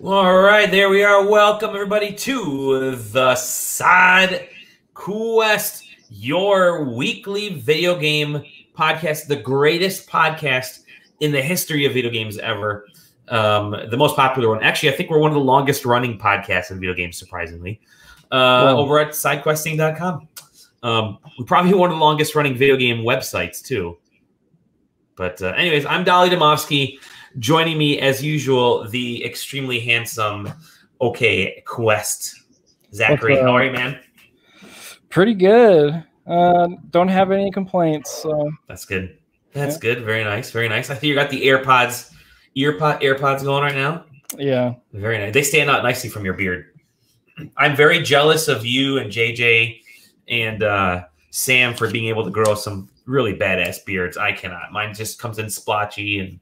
All right, there we are. Welcome, everybody, to the SideQuest, your weekly video game podcast, the greatest podcast in the history of video games ever. The most popular one. Actually, I think we're one of the longest running podcasts in video games, surprisingly, over at SideQuesting.com. We're probably one of the longest running video game websites, too. But anyways, I'm Dolly Demovsky. Joining me, as usual, the extremely handsome Quest. Zachary, how are you, man? Pretty good. Don't have any complaints. So that's good. That's good. Very nice. Very nice. I think you got the AirPods going right now. Yeah. Very nice. They stand out nicely from your beard. I'm very jealous of you and JJ and Sam for being able to grow some really badass beards. I cannot. Mine just comes in splotchy and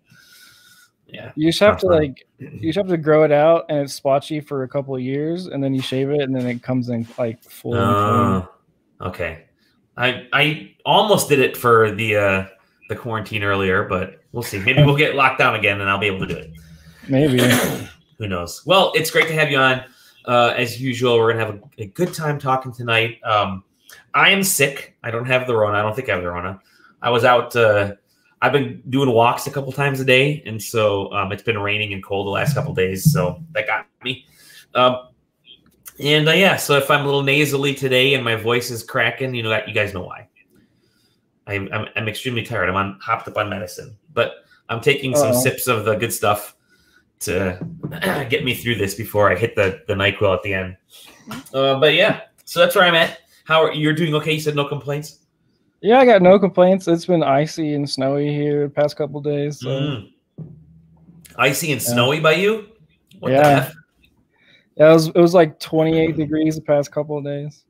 yeah. You just have to grow it out and it's splotchy for a couple of years and then you shave it and then it comes in like full. Okay. I almost did it for the quarantine earlier, but we'll see. Maybe we'll get locked down again and I'll be able to do it. Maybe. Who knows? Well, it's great to have you on. As usual, we're gonna have a good time talking tonight. I am sick. I don't have the Rona. I don't think I have the Rona. I was out. I've been doing walks a couple times a day, and so it's been raining and cold the last couple days, so that got me. Yeah, so if I'm a little nasally today and my voice is cracking, you guys know why. I'm extremely tired. I'm hopped up on medicine, but I'm taking some sips of the good stuff to get me through this before I hit the NyQuil at the end. But yeah, so that's where I'm at. You're doing okay? You said no complaints? Yeah, I got no complaints. It's been icy and snowy here the past couple of days. So. Icy and snowy by you? What the F? Yeah, it was like 28 degrees the past couple of days.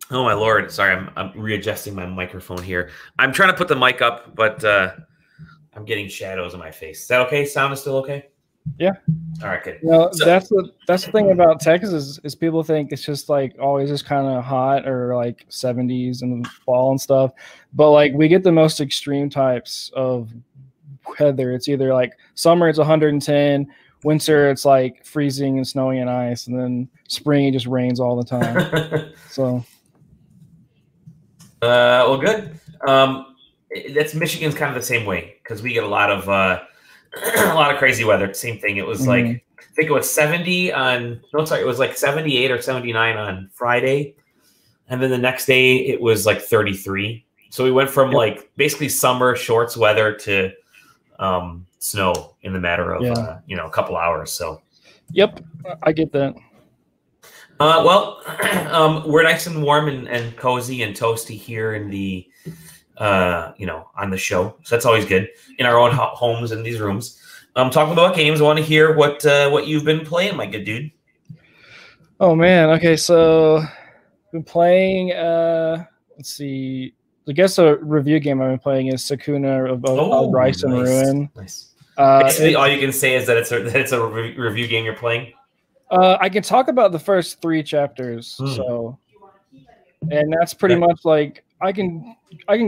Oh my Lord! Sorry, I'm readjusting my microphone here. I'm trying to put the mic up, but I'm getting shadows in my face. Is that okay? Sound is still okay? Yeah. All right, good. That's the thing about Texas is people think it's just like always just kind of hot or like 70s in the fall and stuff, but like we get the most extreme types of weather. It's either like summer it's 110, winter it's like freezing and snowing and ice, and then spring it just rains all the time. So. Well, good. That's Michigan's kind of the same way because we get a lot of crazy weather. Same thing. It was like, I think it was 70 on, no, sorry, it was like 78 or 79 on Friday. And then the next day it was like 33. So we went from like basically summer shorts weather to snow in the matter of, a couple hours. So. Yep. I get that. Well, we're nice and warm and cozy and toasty here in the, on the show. So that's always good in our own homes in these rooms. Talking about games, I want to hear what you've been playing, my good dude. Oh man. Okay. So been playing, let's see, I guess a review game I've been playing is Sakuna of Rise and Ruin. Nice. Basically all you can say is that it's a review game you're playing. I can talk about the first 3 chapters. So, and that's pretty much like, I can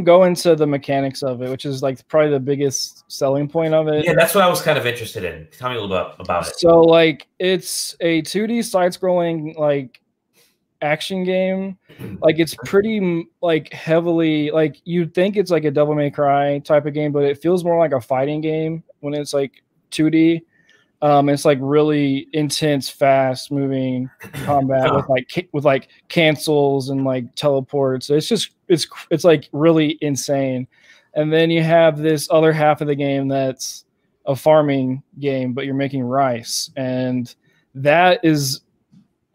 go into the mechanics of it, which is like probably the biggest selling point of it. Yeah, that's what I was kind of interested in. Tell me a little bit about it. So like it's a 2D side-scrolling like action game. Like it's pretty like heavily like you'd think it's like a Devil May Cry type of game, but it feels more like a fighting game when it's like 2D. It's like really intense, fast moving combat with like cancels and like teleports. It's just it's like really insane. And then you have this other half of the game that's a farming game, but you're making rice, and that is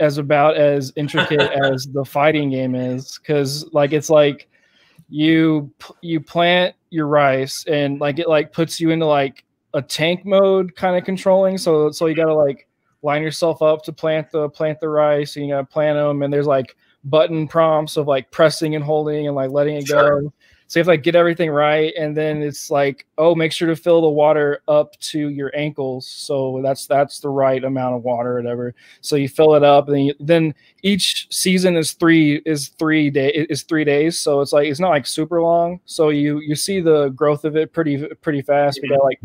about as intricate as the fighting game is, because like it's like you plant your rice and like it like puts you into like a tank mode kind of controlling. So you got to like line yourself up to plant the rice, and you got to plant them. And there's like button prompts of like pressing and holding and like letting it go. So you have to like get everything right. And then it's like, oh, make sure to fill the water up to your ankles. So that's the right amount of water or whatever. So you fill it up, and then each season is 3 days. So it's like, it's not like super long. So you see the growth of it pretty fast. We got like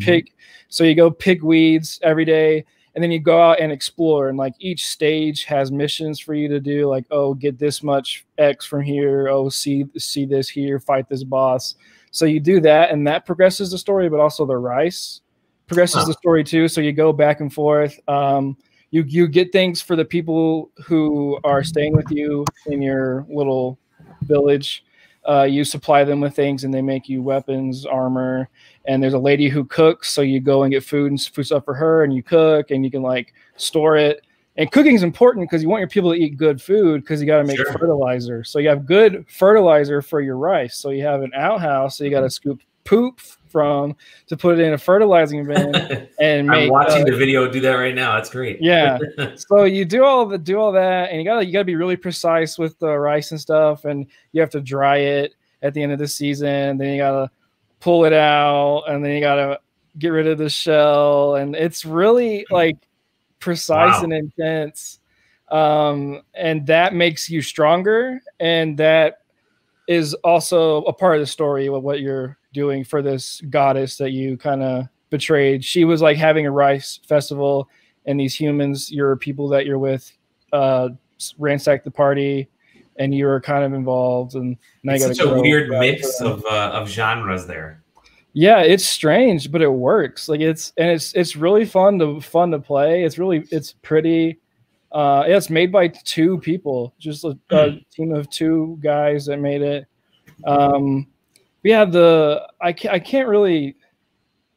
so you go pick weeds every day. and then you go out and explore, and like each stage has missions for you to do, like, oh, get this much X from here, oh, see this here, fight this boss. So you do that, and that progresses the story, but also the rice progresses the story too. So you go back and forth. You get things for the people who are staying with you in your little village. You supply them with things, and they make you weapons, armor. And there's a lady who cooks, so you go and get food and food stuff for her, and you cook, and you can like store it. And cooking is important because you want your people to eat good food, because you got to make fertilizer. So you have good fertilizer for your rice. So you have an outhouse, so you got to scoop poop from to put it in a fertilizing bin. And I'm watching the video do that right now. That's great. Yeah. So you do all that, and you gotta be really precise with the rice and stuff, and you have to dry it at the end of the season. Then you gotta pull it out, and then you gotta get rid of the shell, and it's really like precise and intense. And that makes you stronger, and that is also a part of the story of what you're doing for this goddess that you kind of betrayed. She was like having a rice festival, and these humans, your people that you're with, ransacked the party, and you were kind of involved. And now it's such a weird mix of genres there. Yeah, it's strange, but it works. Like it's really fun to play. It's pretty. It's made by 2 people, just a team of 2 guys that made it. I can't really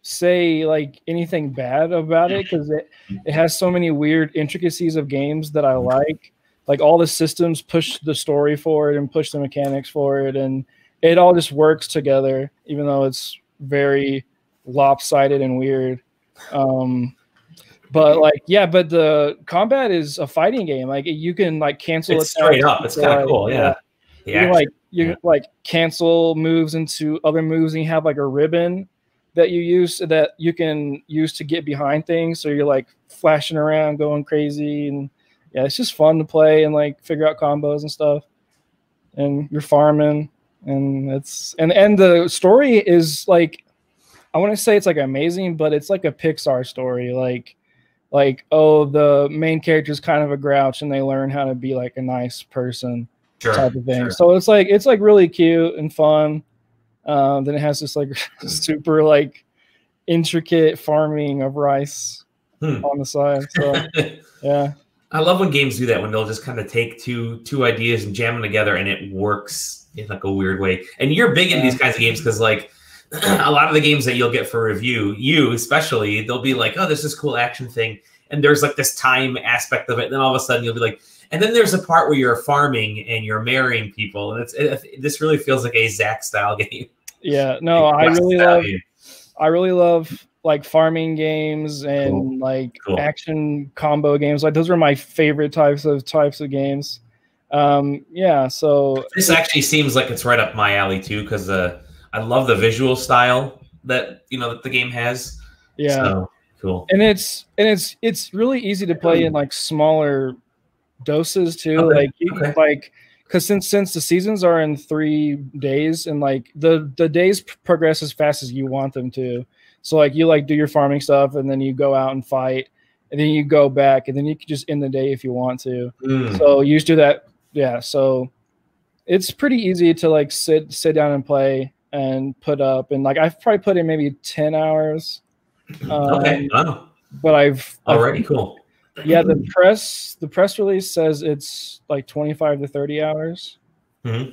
say like anything bad about it, because it has so many weird intricacies of games that I like. Like all the systems push the story forward and push the mechanics forward, and it all just works together, even though it's very lopsided and weird. But the combat is a fighting game. Like you can like cancel it straight up. It's kind of cool. Yeah. You can cancel moves into other moves, and you have like a ribbon that you use that you can use to get behind things. So you're like flashing around, going crazy, and yeah, it's just fun to play and like figure out combos and stuff. And you're farming, and and the story is like, I want to say it's like amazing, but it's like a Pixar story. Like oh, the main character is kind of a grouch, and they learn how to be like a nice person. Type of thing. So it's like really cute and fun. Then it has this like super like intricate farming of rice on the side. So yeah, I love when games do that, when they'll just kind of take two ideas and jam them together, and it works in like a weird way. And you're big in these kinds of games, because like a lot of the games that you'll get for review, you especially, they'll be like, oh, there's this cool action thing, and there's like this time aspect of it, and then all of a sudden you'll be like, and then there's a part where you're farming and you're marrying people, and this really feels like a Zach style game. Yeah, no, I really love like farming games and action combo games. Like those are my favorite types of games. Yeah, so this actually seems like it's right up my alley too, because I love the visual style that that the game has. Yeah, so, cool. And it's really easy to play in like smaller doses too. Like because since the seasons are in 3 days, and like the days progress as fast as you want them to. So like you like do your farming stuff, and then you go out and fight, and then you go back, and then you can just end the day if you want to. So you just do that. Yeah, so it's pretty easy to like sit down and play and put up, and like I've probably put in maybe 10 hours. Okay. Wow. But I've already cool. Yeah, the press release says it's like 25 to 30 hours.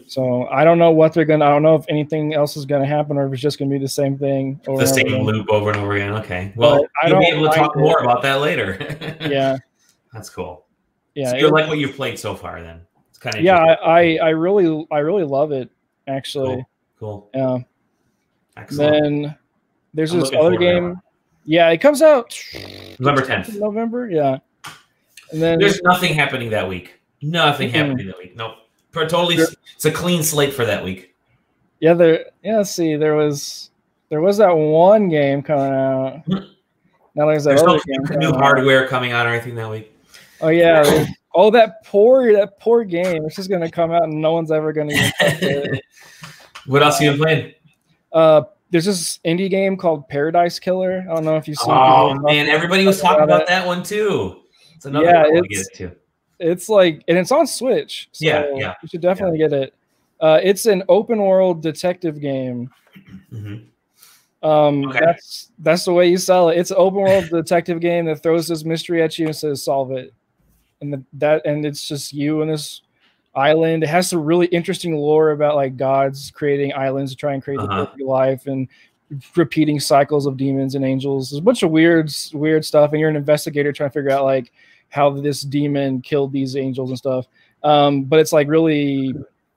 So I don't know what I don't know if anything else is gonna happen, or if it's just gonna be the same thing. The same loop over and over again. Okay. Well, you'll be able to talk more about that later. Yeah. That's cool. Yeah. So you like what you've played so far then? It's kind of I really love it, actually. Cool. Yeah. Excellent. Then there's this other game. Yeah, it comes out November 10th. November, yeah. And then there's nothing happening that week. Nothing happening that week. Nope. It's a clean slate for that week. Yeah, let's see. There was that one game coming out. Now there's no new hardware coming out or anything that week. Oh yeah. that poor game. It's just gonna come out and no one's ever gonna even touch it. What else have you been playing? there's this indie game called Paradise Killer. I don't know if you've seen. Oh man, everybody was talking about that one too. It's another one I want to get it too. It's like, and it's on Switch, so yeah. you should definitely get it. It's an open world detective game. Okay. That's the way you sell it. It's an open world detective game that throws this mystery at you and says solve it, and it's just you and this island. It has some really interesting lore about like gods creating islands to try and create the perfect life and repeating cycles of demons and angels. There's a bunch of weird stuff, and you're an investigator trying to figure out like how this demon killed these angels and stuff. But it's like really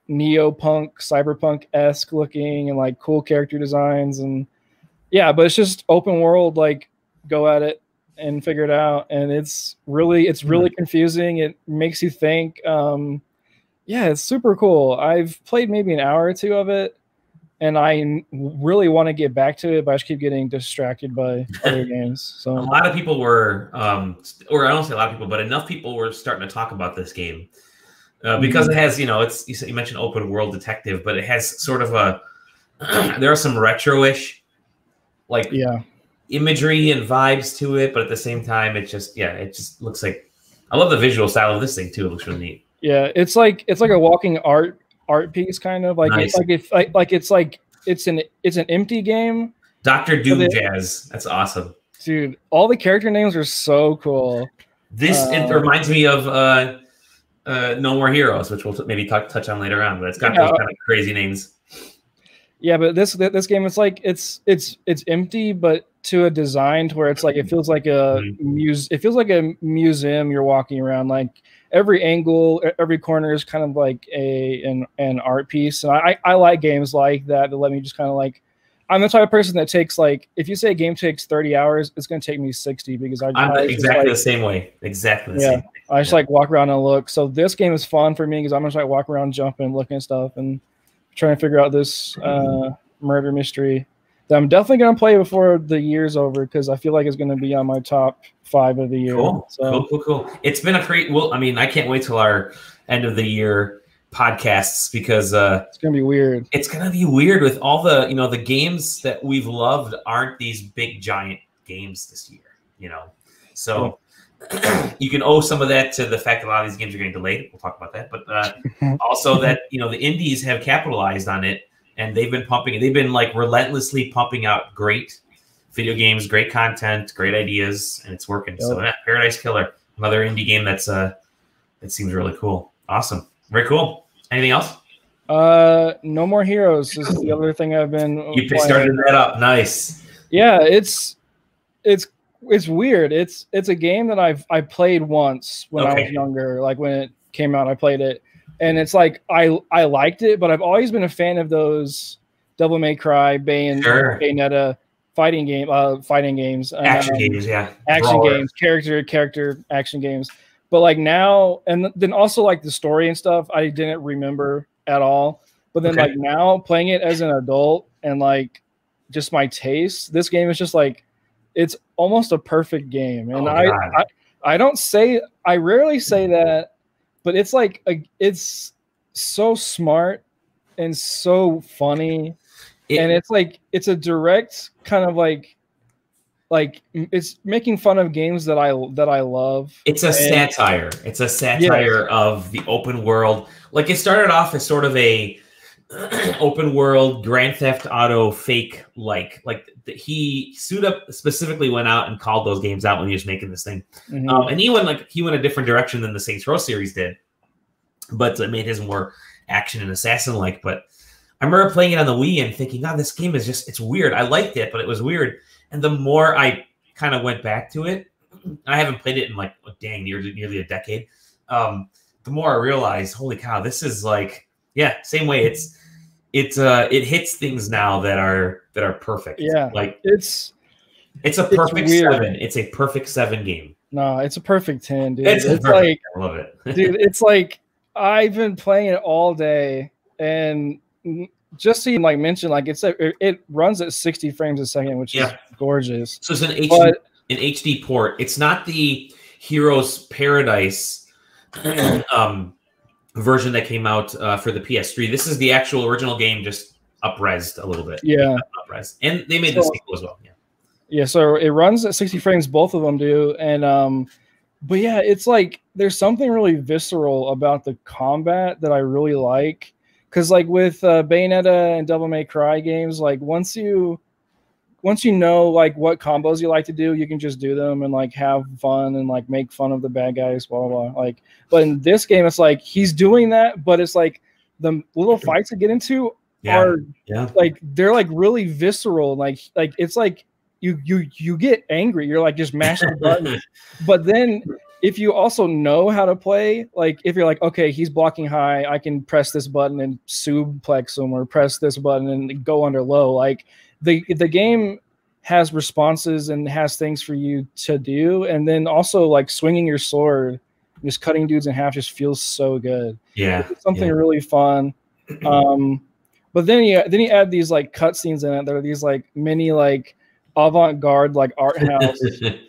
neo-punk, cyberpunk-esque looking, and like cool character designs, and yeah, but it's just open world, like go at it and figure it out. And it's really confusing. It makes you think. Yeah, it's super cool. I've played maybe an hour or two of it, and I really want to get back to it, but I just keep getting distracted by other games. So a lot of people were, or I don't say a lot of people, but enough people were starting to talk about this game because it has, you mentioned open world detective, but it has sort of a, there are some retro-ish, like imagery and vibes to it, but at the same time, it just looks like, I love the visual style of this thing too. It looks really neat. Yeah, it's like a walking art piece, kind of like nice. It's an empty game. Dr. Doom Jazz, that's awesome, dude. All the character names are so cool. It reminds me of No More Heroes, which we'll maybe touch on later on. But it's got those kind of crazy names. Yeah, but this game, it's like it's empty, but to a design to where it's like it feels like a museum you're walking around. Like every angle, every corner is kind of like an art piece. And I like games like that let me just kind of like, I'm the type of person that takes like, if you say a game takes 30 hours, it's going to take me 60 because I'm exactly the same way. Exactly the same way. I just like walk around and look. So this game is fun for me because I'm just like walking around, jumping, looking at stuff and trying to figure out this murder mystery that I'm definitely going to play before the year's over because I feel like it's going to be on my top 5 of the year. Cool. It's been a great. Well, I mean, I can't wait till our end of the year podcasts because it's going to be weird. It's going to be weird with all the the games that we've loved aren't these big giant games this year. So you can owe some of that to the fact that a lot of these games are getting delayed. We'll talk about that, but also that the indies have capitalized on it. And they've been like relentlessly pumping out great video games, great content, great ideas, and it's working. Yep. So Paradise Killer, another indie game that seems really cool. Awesome. Very cool. Anything else? No More Heroes is the other thing I've been You started that up. Nice. Yeah, it's weird. It's a game that I played once when I was younger, like when it came out, I played it. And it's like I liked it, but I've always been a fan of those Devil May Cry, Bayonetta fighting games, action games, games, character action games. But like now, and then also like the story and stuff, I didn't remember at all. But then like now, playing it as an adult and like just my taste, this game is just like it's almost a perfect game. And I rarely say that. But it's like it's so smart and so funny, and it's a direct kind of like it's making fun of games that I love. It's a satire. It's a satire of the open world. Like it started off as sort of a open world Grand Theft Auto fake like he sued up specifically went out and called those games out when he was making this thing. And he went a different direction than the Saints Row series did, but it made his more action and assassin like. But I remember playing it on the Wii and thinking, oh, this game is it's weird. I liked it, but it was weird. And the more I kind of went back to it, I haven't played it in like nearly a decade. The more I realized, holy cow, this is like, same way. It hits things now that are perfect. Yeah, like it's a perfect 7. It's a perfect 7 game. No, it's a perfect 10, dude. It's like I love it, dude. It's like I've been playing it all day, and just to like mention, like it runs at 60 frames a second, which is gorgeous. So it's an HD port. It's not the Heroes Paradise version that came out for the PS3. This is the actual original game, just up-resed a little bit. Yeah. Up-resed. And they made the sequel as well. Yeah. Yeah, so it runs at 60 frames, both of them do. And but yeah, it's like there's something really visceral about the combat that I really like. Because like with Bayonetta and Devil May Cry games, like once you know like what combos you like to do, you can just do them and like have fun and like make fun of the bad guys, blah blah blah. Like, but in this game, it's like he's doing that, but it's like the little fights to get into are like they're like really visceral. Like it's like you get angry. You're like just mashing the button. But then if you also know how to play, like if you're like, okay, he's blocking high, I can press this button and suplex him, or press this button and go under low. Like the game has responses and has things for you to do. And then also like swinging your sword, just cutting dudes in half just feels so good. Yeah. It's something really fun. But then you add these like cutscenes in it. There are these like mini like avant-garde like art house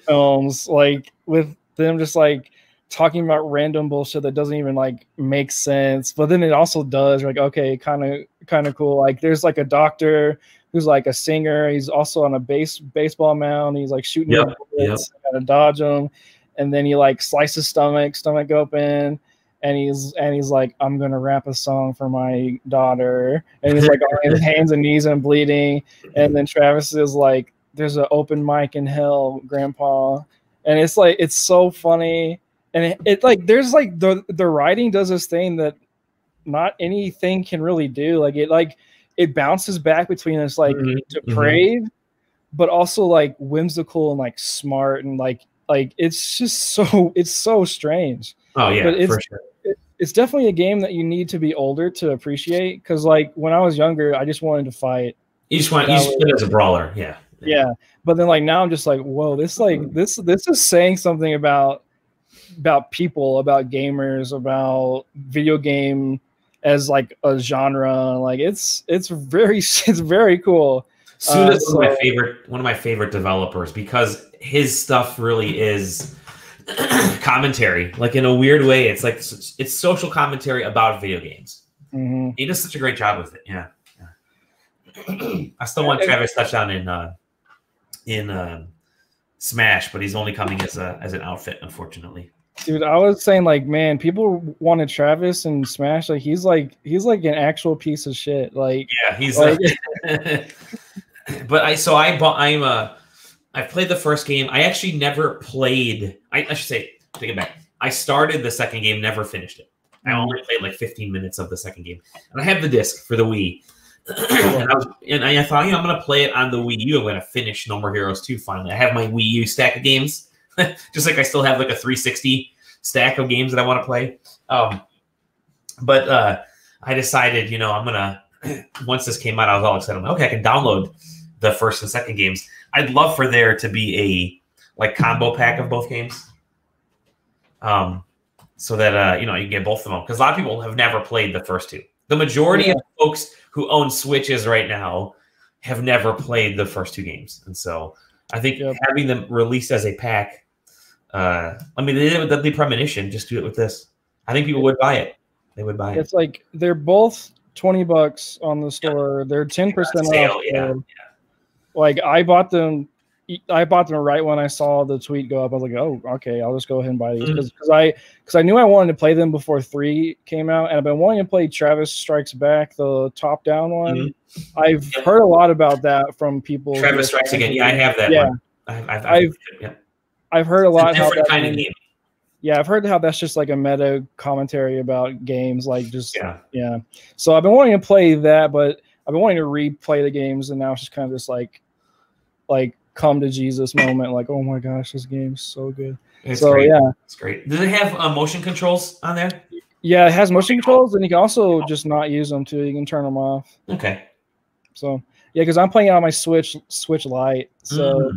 films, like with them just like talking about random bullshit that doesn't even like make sense, but then it also does. You're like, okay, kind of cool. Like there's like a doctor who's like a singer. He's also on a baseball mound. He's like shooting bullets, gotta dodge them, and then he like slices stomach open. And he's like, I'm gonna rap a song for my daughter, and he's like on his hands and knees and bleeding. And then Travis is like, there's an open mic in hell, Grandpa. And it's like, it's so funny. And it like, there's like the writing does this thing that not anything can really do. Like it bounces back between this like depraved, but also like whimsical and like smart, and like it's just it's so strange. Oh yeah, but for sure. It's definitely a game that you need to be older to appreciate, because like when I was younger, I just wanted to fight. You just play it as a brawler, yeah. But then like now I'm just like, whoa, this is saying something about people, about gamers, about video game as like a genre. Like it's very cool. Suda's one of my favorite developers, because his stuff really is commentary, like in a weird way. It's like it's social commentary about video games. He does such a great job with it. Yeah. I still want Travis touchdown in Smash, but he's only coming as an outfit, unfortunately. Dude, I was saying like, man, people wanted Travis in Smash. Like he's like an actual piece of shit. Like yeah, he's like. But I've played the first game. I actually never played. I should say, take it back. I started the second game, never finished it. I only played like 15 minutes of the second game, and I have the disc for the Wii. and I thought, I'm going to play it on the Wii U. I'm going to finish No More Heroes 2 finally. I have my Wii U stack of games, just like I still have like a 360 stack of games that I want to play. But I decided, I'm going to, once this came out, I was all excited. I'm like, okay, I can download the first and second games. I'd love for there to be a like combo pack of both games. So that, you can get both of them. Because a lot of people have never played the first two. The majority of folks who own Switches right now have never played the first two games. And so I think having them released as a pack, they did it with the Premonition. Just do it with this. I think people would buy it. They would buy it. It's like they're both $20 on the store. They're 10% off. Yeah. Like I bought them right when I saw the tweet go up. I was like, oh, okay, I'll just go ahead and buy these because I knew I wanted to play them before 3 came out, and I've been wanting to play Travis Strikes Back, the top-down one. I've heard a lot about that from people. Travis Strikes Again, yeah, I have that one. I've heard a lot how that kind of game. Yeah, I've heard how that's just like a meta commentary about games, like just So I've been wanting to play that, but I've been wanting to replay the games, and now it's just kind of this like come to Jesus moment, like, oh my gosh, this game's so good. It's great. Yeah, it's great. Does it have motion controls on there? Yeah, it has motion controls, and you can also just not use them too. You can turn them off. Okay. So yeah, because I'm playing it on my Switch Lite, so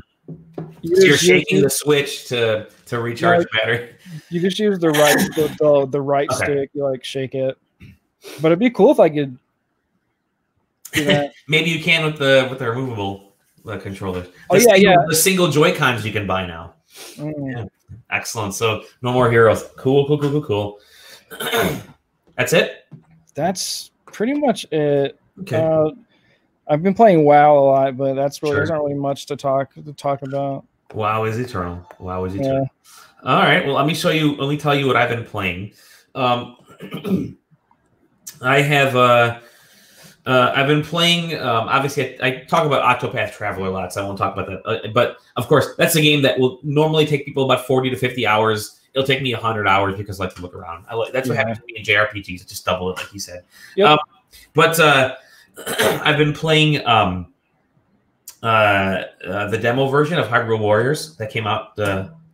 you're shaking the Switch to recharge the battery. You just use the right the right stick. You like shake it, but it'd be cool if I could do that. Maybe you can with the removable controllers. The single Joy-Cons you can buy now. Yeah. Excellent. So No More Heroes. Cool. That's it? That's pretty much it. Okay. I've been playing WoW a lot, but that's really Sure. there's not really much to talk about. WoW is eternal. WoW is Yeah. eternal. All right. Well, let me show you. Let me tell you what I've been playing. I have. I've been playing. Obviously, I talk about Octopath Traveler a lot, so I won't talk about that. But of course, that's a game that will normally take people about 40 to 50 hours. It'll take me 100 hours because I like to look around. That's what happens to me in JRPGs. Just double it, like you said. Yep. But I've been playing the demo version of Hyrule Warriors that came out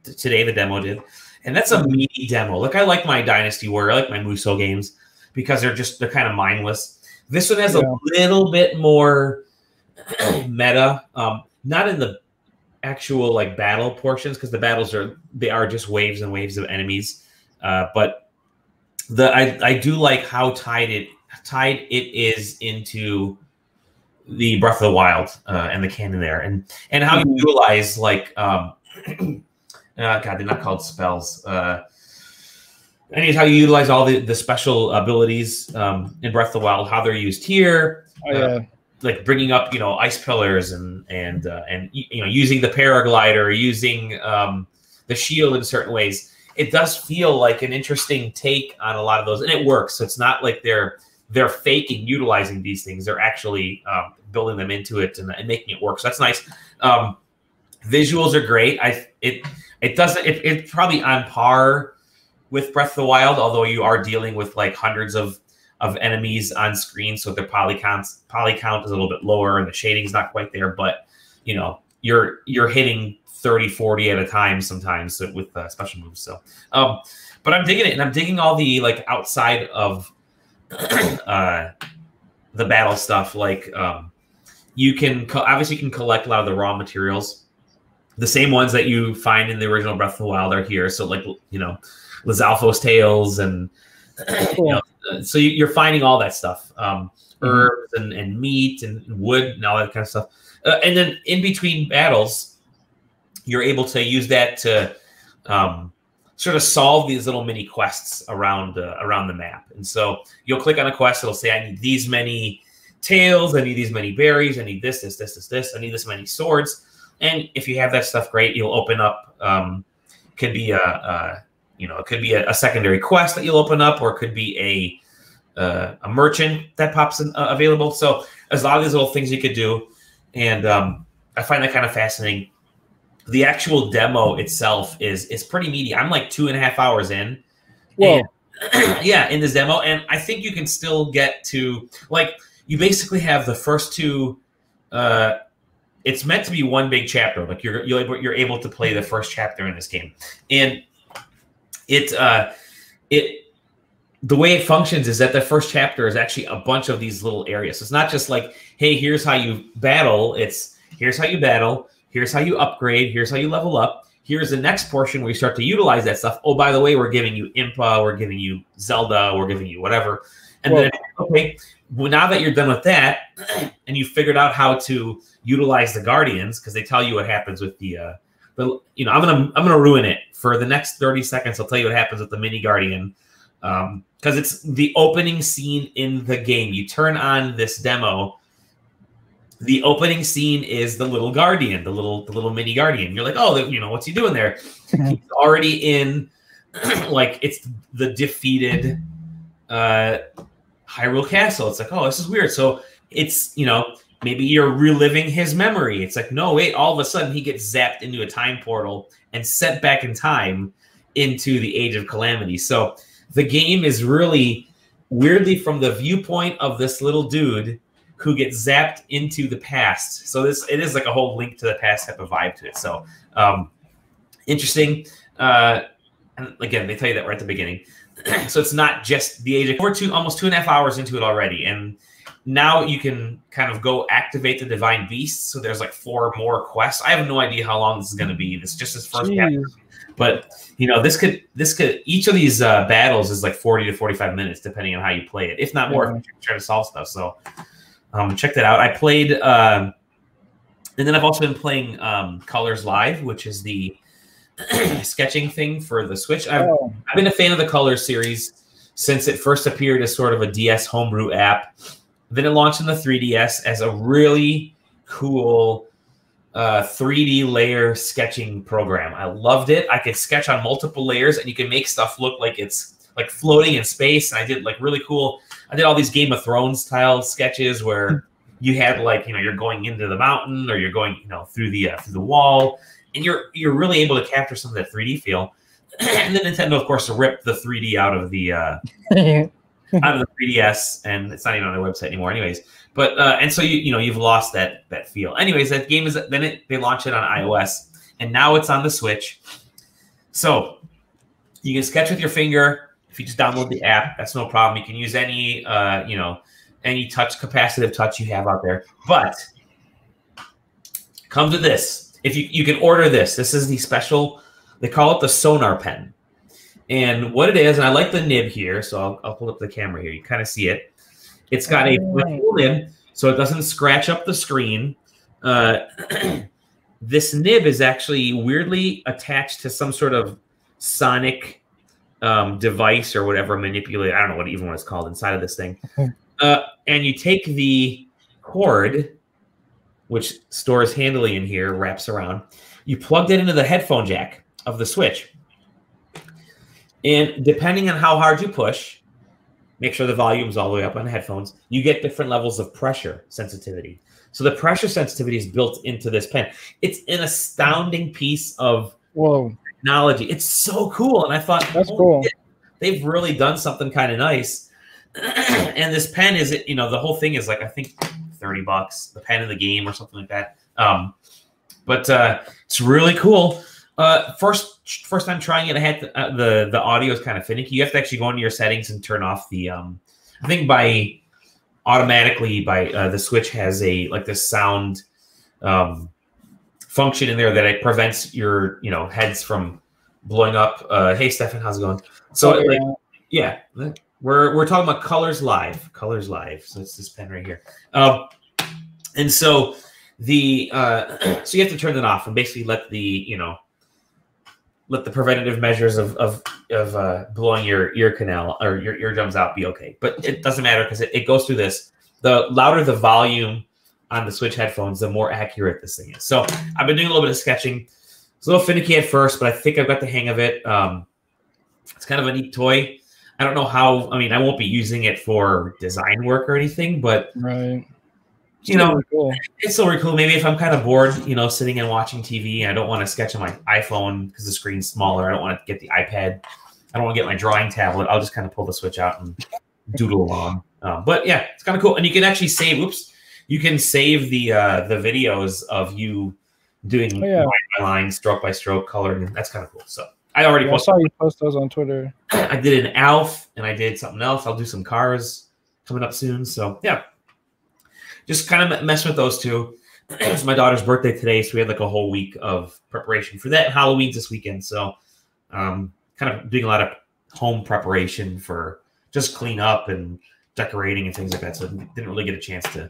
today. The demo did, and that's a meaty demo. Like, I like my Dynasty Warrior, I like my Musou games because they're kind of mindless. This one has a little bit more meta, not in the actual like battle portions, because the battles are just waves and waves of enemies. But I do like how tied it is into the Breath of the Wild and the canon there, and how you utilize like God, they're not called spells. And it's how you utilize all the special abilities in Breath of the Wild, how they're used here. Like bringing up, ice pillars and using the paraglider, using the shield in certain ways. It does feel like an interesting take on a lot of those, and it works. So it's not like they're faking utilizing these things. They're actually building them into it and making it work. So that's nice. Visuals are great. It's probably on par with Breath of the Wild, although you are dealing with like hundreds of enemies on screen, so their poly count is a little bit lower and the shading's not quite there, but you're hitting 30, 40 at a time sometimes with special moves. So but I'm digging it, and I'm digging all the like outside of the battle stuff. Like you can obviously collect a lot of the raw materials. The same ones that you find in the original Breath of the Wild are here. So like Lizalfo's tails and so you're finding all that stuff, herbs and meat and wood and all that kind of stuff. And then in between battles, you're able to use that to sort of solve these little mini quests around the map. And so you'll click on a quest. It'll say, I need these many tails. I need these many berries. I need this. I need this many swords. And if you have that stuff, great. You'll open up. Could be it could be a secondary quest that you'll open up, or it could be a merchant that pops in, available. So there's a lot of these little things you could do, and I find that kind of fascinating. The actual demo itself is pretty meaty. I'm like 2.5 hours in. Whoa. And, in this demo, and I think you can still get to like you basically have the first two. It's meant to be one big chapter. Like you're able to play the first chapter in this game, and the way it functions is that the first chapter is actually a bunch of these little areas. So it's not just like, hey, here's how you battle. It's here's how you battle. Here's how you upgrade. Here's how you level up. Here's the next portion where you start to utilize that stuff. Oh, by the way, we're giving you Impa. We're giving you Zelda. We're giving you whatever. And then, okay, well, now that you're done with that and you figured out how to utilize the Guardians, because they tell you what happens with I'm gonna ruin it for the next 30 seconds. I'll tell you what happens with the mini Guardian, because it's the opening scene in the game. You turn on this demo. The opening scene is the little Guardian, the little mini Guardian. You're like, oh, what's he doing there? He's already in, like, it's the defeated Hyrule Castle. It's like, oh, this is weird. So it's maybe you're reliving his memory. It's like, no, wait, all of a sudden he gets zapped into a time portal and sent back in time into the Age of Calamity. So the game is really weirdly from the viewpoint of this little dude who gets zapped into the past. So it is like a whole link to the past type of vibe to it. So interesting. And again, they tell you that right at the beginning. So it's not just the Age of... We're almost 2.5 hours into it already. And now you can kind of go activate the Divine Beasts. So there's like 4 more quests. I have no idea how long this is going to be. It's just this first chapter. But this could each of these battles is like 40 to 45 minutes depending on how you play it, if not more. If you try to solve stuff. So check that out. I played, and then I've also been playing Colors Live, which is the sketching thing for the Switch. I've been a fan of the Colors series since it first appeared as sort of a DS homebrew app. Then it launched in the 3DS as a really cool 3D layer sketching program. I loved it. I could sketch on multiple layers, and you can make stuff look like it's like floating in space. And I did like really cool. I did all these Game of Thrones style sketches where you had like, you know, you're going into the mountain or you're going, you know, through the wall, and you're really able to capture some of that 3D feel. And then Nintendo, of course, ripped the 3D out of the 3DS, and it's not even on their website anymore, anyways. But and so you've lost that feel. Anyways, that game is they launched it on iOS, and now it's on the Switch. So you can sketch with your finger if you just download the app. That's no problem. You can use any any capacitive touch you have out there. But comes with this. If you can order this. This is the special. They call it the Sonar Pen. And what it is, and I like the nib here, so I'll pull up the camera here. You kind of see it. It's got a flip nib, so it doesn't scratch up the screen. This nib is actually weirdly attached to some sort of sonic device or whatever, manipulator. I don't know what it's called inside of this thing. And you take the cord, which stores handily in here, wraps around. You plug it into the headphone jack of the Switch. And depending on how hard you push, make sure the volume's all the way up on the headphones, you get different levels of pressure sensitivity. So the pressure sensitivity is built into this pen. It's an astounding piece of technology. It's so cool. And I thought, that's cool. They've really done something kind of nice. And this pen is, you know, the whole thing is like, I think $30, the pen in the game or something like that. But it's really cool. First time trying it, I had the audio is kind of finicky. You have to actually go into your settings and turn off the I think automatically the Switch has this sound function in there that it prevents your heads from blowing up. Hey Stefan, how's it going? So we're talking about Colors Live. So it's this pen right here. And so so you have to turn it off and basically let the preventative measures of blowing your ear canal or your eardrums out be okay. But it doesn't matter because it goes through this. The louder the volume on the Switch headphones, the more accurate this thing is. So I've been doing a little bit of sketching. It's a little finicky at first, but I think I've got the hang of it. It's kind of a neat toy. I don't know how, I won't be using it for design work or anything, but really cool. It's still really cool. Maybe if I'm kind of bored, sitting and watching TV, and I don't want to sketch on my iPhone because the screen's smaller. I don't want to get the iPad. I don't want to get my drawing tablet. I'll just kind of pull the Switch out and doodle along. But yeah, it's kind of cool. And you can actually save. You can save the videos of you doing line by line, stroke by stroke, coloring. That's kind of cool. So I already posted. I saw you post those on Twitter. I did an Alf and I did something else. I'll do some cars coming up soon. So yeah. Just kind of messing with those two. It's my daughter's birthday today, so we had like a whole week of preparation for that. Halloween's this weekend, so kind of doing a lot of home preparation for just clean up and decorating and things like that. So I didn't really get a chance to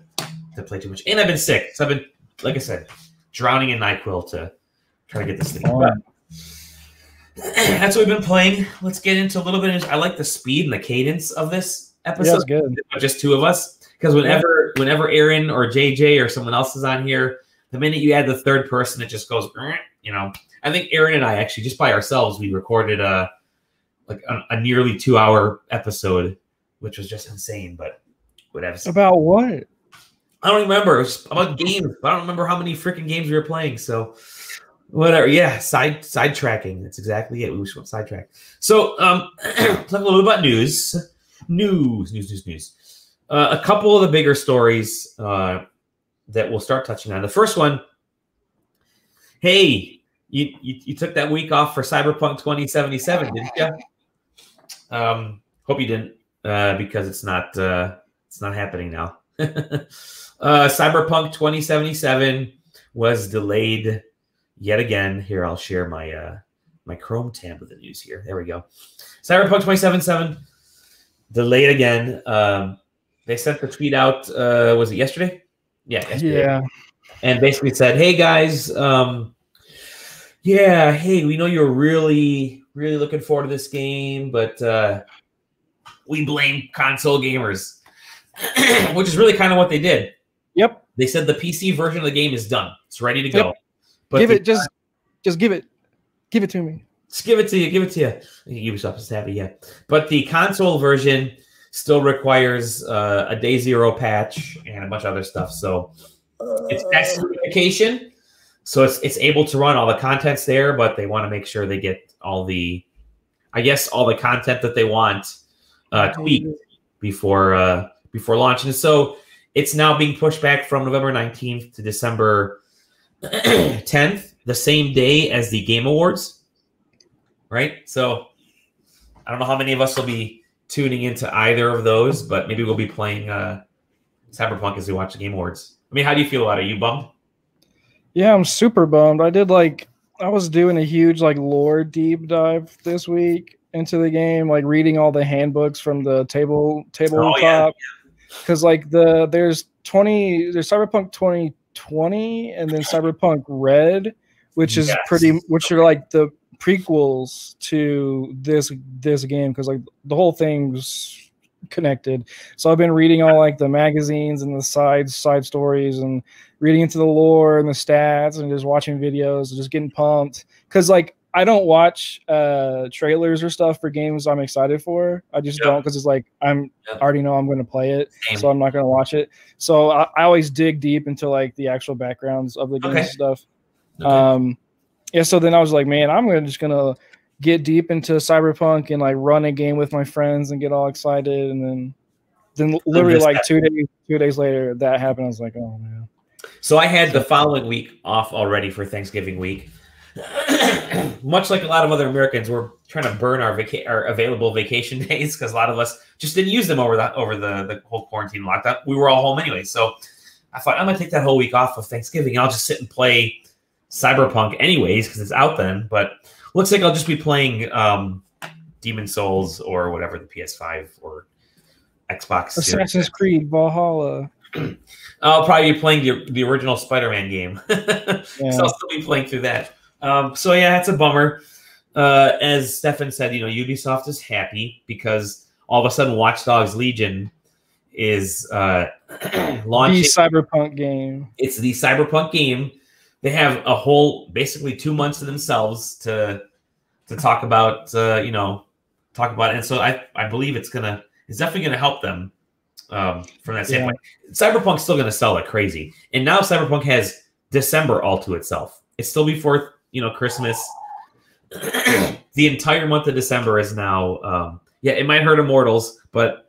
play too much. And I've been sick, so I've been, like I said, drowning in NyQuil to try to get this thing. But that's what we've been playing. Let's get into a little bit. I like the speed and the cadence of this episode. Yeah, good. Just two of us. Because whenever Aaron or JJ or someone else is on here, the minute you add the third person, it just goes, I think Aaron and I actually, just by ourselves, we recorded a nearly 2-hour episode, which was just insane, but whatever. About what? I don't remember. It was about games. I don't remember how many freaking games we were playing, so whatever. Yeah, sidetracking. That's exactly it. We just went sidetrack. So talk a little about news. A couple of the bigger stories that we'll start touching on. The first one, hey, you took that week off for Cyberpunk 2077, didn't you? Hope you didn't, because it's not happening now. Cyberpunk 2077 was delayed yet again. Here, I'll share my my Chrome tab with the news here. There we go. Cyberpunk 2077 delayed again. They sent the tweet out, was it yesterday? Yeah, yesterday. Yeah. And basically said, hey, guys, hey, we know you're really, really looking forward to this game, but we blame console gamers. which is really kind of what they did. Yep. They said the PC version of the game is done. It's ready to go. Yep. But give it, just give it. Give it to me. Just give it to you. Give it to you. Ubisoft is happy, yeah. But the console version still requires a day zero patch and a bunch of other stuff. So it's X certification. So it's able to run all the content's there, but they want to make sure they get all the, I guess, all the content that they want tweaked before launch. And so it's now being pushed back from November 19th to December 10th, the same day as the Game Awards, right? So I don't know how many of us will be tuning into either of those, but maybe we'll be playing Cyberpunk as we watch the Game Awards. I mean, how do you feel about it? Are you bummed? Yeah, I'm super bummed. I was doing a huge lore deep dive this week into the game, reading all the handbooks from the tabletop. Because there's Cyberpunk 2020 and then Cyberpunk Red, which is which are the prequels to this game, because the whole thing's connected. So I've been reading all the magazines and the side stories and reading into the lore and the stats and just watching videos and just getting pumped, because I don't watch trailers or stuff for games I'm excited for. I just don't, because it's I already know I'm going to play it. Same. So I'm not going to watch it. So I always dig deep into the actual backgrounds of the game and stuff. Yeah, so then I was like, man, I'm just gonna get deep into Cyberpunk and run a game with my friends and get all excited, and then literally 2 days later that happened. I was like, oh man. So I had the following week off already for Thanksgiving week. Much like a lot of other Americans, we're trying to burn our available vacation days, because a lot of us just didn't use them over the whole quarantine lockdown. We were all home anyway, so I thought I'm gonna take that whole week off of Thanksgiving. I'll just sit and play Cyberpunk anyways, because it's out then. But looks like I'll just be playing Demon Souls or whatever, the PS5 or Xbox. Assassin's Creed Valhalla. I'll probably be playing the original Spider-Man game. So I'll still be playing through that. So yeah, it's a bummer. As Stefan said, Ubisoft is happy because all of a sudden Watch Dogs Legion is launching. The Cyberpunk game. It's the Cyberpunk game. They have a whole, basically 2 months to themselves to talk about, talk about it. And so I believe it's definitely gonna help them from that standpoint. Yeah. Cyberpunk's still gonna sell like crazy, and now Cyberpunk has December all to itself. It's still before Christmas. The entire month of December is now. It might hurt Immortals, but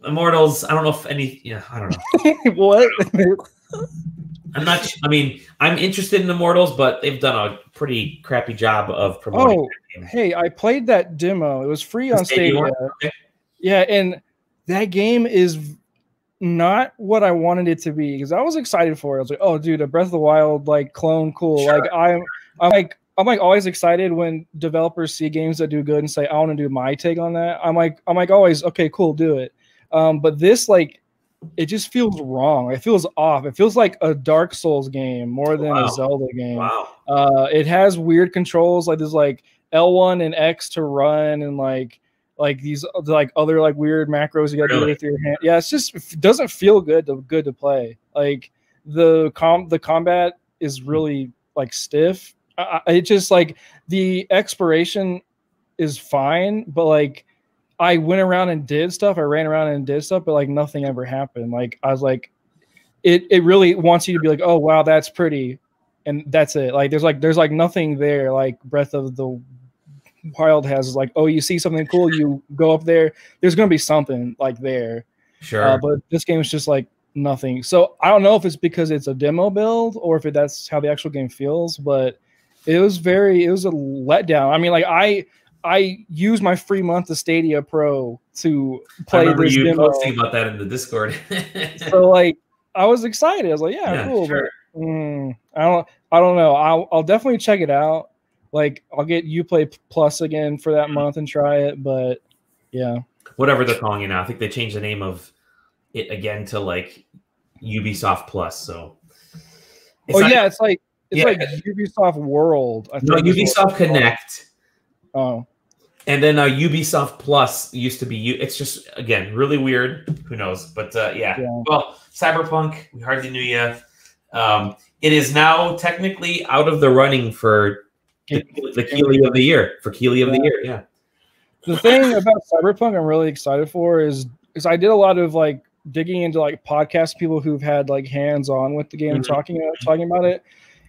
Immortals, I don't know if any. Yeah, I don't know. What? I'm not. I mean, I'm interested in Immortals, but they've done a pretty crappy job of promoting. Oh, hey, I played that demo. It was free on Stadia. Okay. Yeah, and that game is not what I wanted it to be, because I was excited for it. I was like, "Oh, dude, a Breath of the Wild clone, cool." Sure. I'm always excited when developers see games that do good and say, "I want to do my take on that." I'm like always, "Okay, cool, do it." But this it just feels wrong. It feels off. It feels like a Dark Souls game more than a Zelda game. Wow. It has weird controls, there's L1 and X to run, and these other weird macros you got to do with your hand. Yeah, it doesn't feel good to play. The combat is really stiff. It just the exploration is fine, but I went around and did stuff. I ran around and did stuff, but nothing ever happened. I was it really wants you to be oh wow, that's pretty, and that's it. There's nothing there. Breath of the Wild has oh, you see something cool, you go up there. There's gonna be something there. Sure. But this game is just nothing. So I don't know if it's because it's a demo build or if that's how the actual game feels. But it was a letdown. I mean, I used my free month of Stadia Pro to play this demo. I remember you posting about that in the Discord. So I was excited. I was like, yeah cool. Sure. But, I don't know. I'll definitely check it out. I'll get Uplay Plus again for that month and try it. But yeah, whatever they're calling it now. I think they changed the name of it again to Ubisoft Plus. So it's Ubisoft World. No, Ubisoft Connect. Oh, And then Ubisoft Plus used to be. It's just again really weird. Who knows? But yeah. Well, Cyberpunk. We hardly knew you. It is now technically out of the running for the Keeley of the year. For Keeley of the year, yeah. The thing about Cyberpunk I'm really excited for is I did a lot of like digging into like podcast people who've had like hands on with the game, talking about it.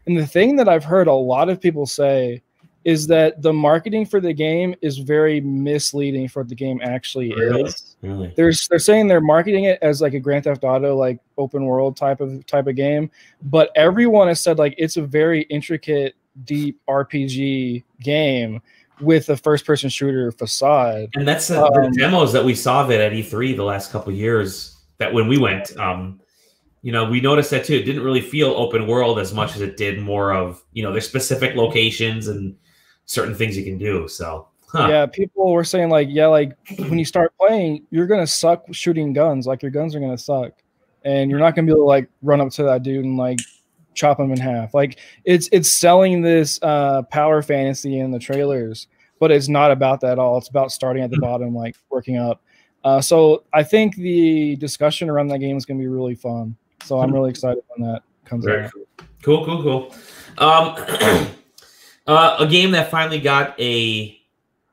And the thing that I've heard a lot of people say is that the marketing for the game is very misleading for what the game actually is. Really? They're saying they're marketing it as like a Grand Theft Auto like open world type of game, but everyone has said like it's a very intricate, deep RPG game with a first-person shooter facade. And that's the demos that we saw of it at E3 the last couple of years. That when we went, you know, we noticed that too. It didn't really feel open world as much as it did more of, you know, there's specific locations and certain things you can do. So yeah, people were saying like, yeah, like when you start playing, you're gonna suck shooting guns. Like your guns are gonna suck, and you're not gonna be able to like run up to that dude and like chop him in half. Like it's selling this power fantasy in the trailers, but it's not about that at all. It's about starting at the bottom, like working up. So I think the discussion around that game is gonna be really fun. So I'm really excited when that comes out. Cool. A game that finally got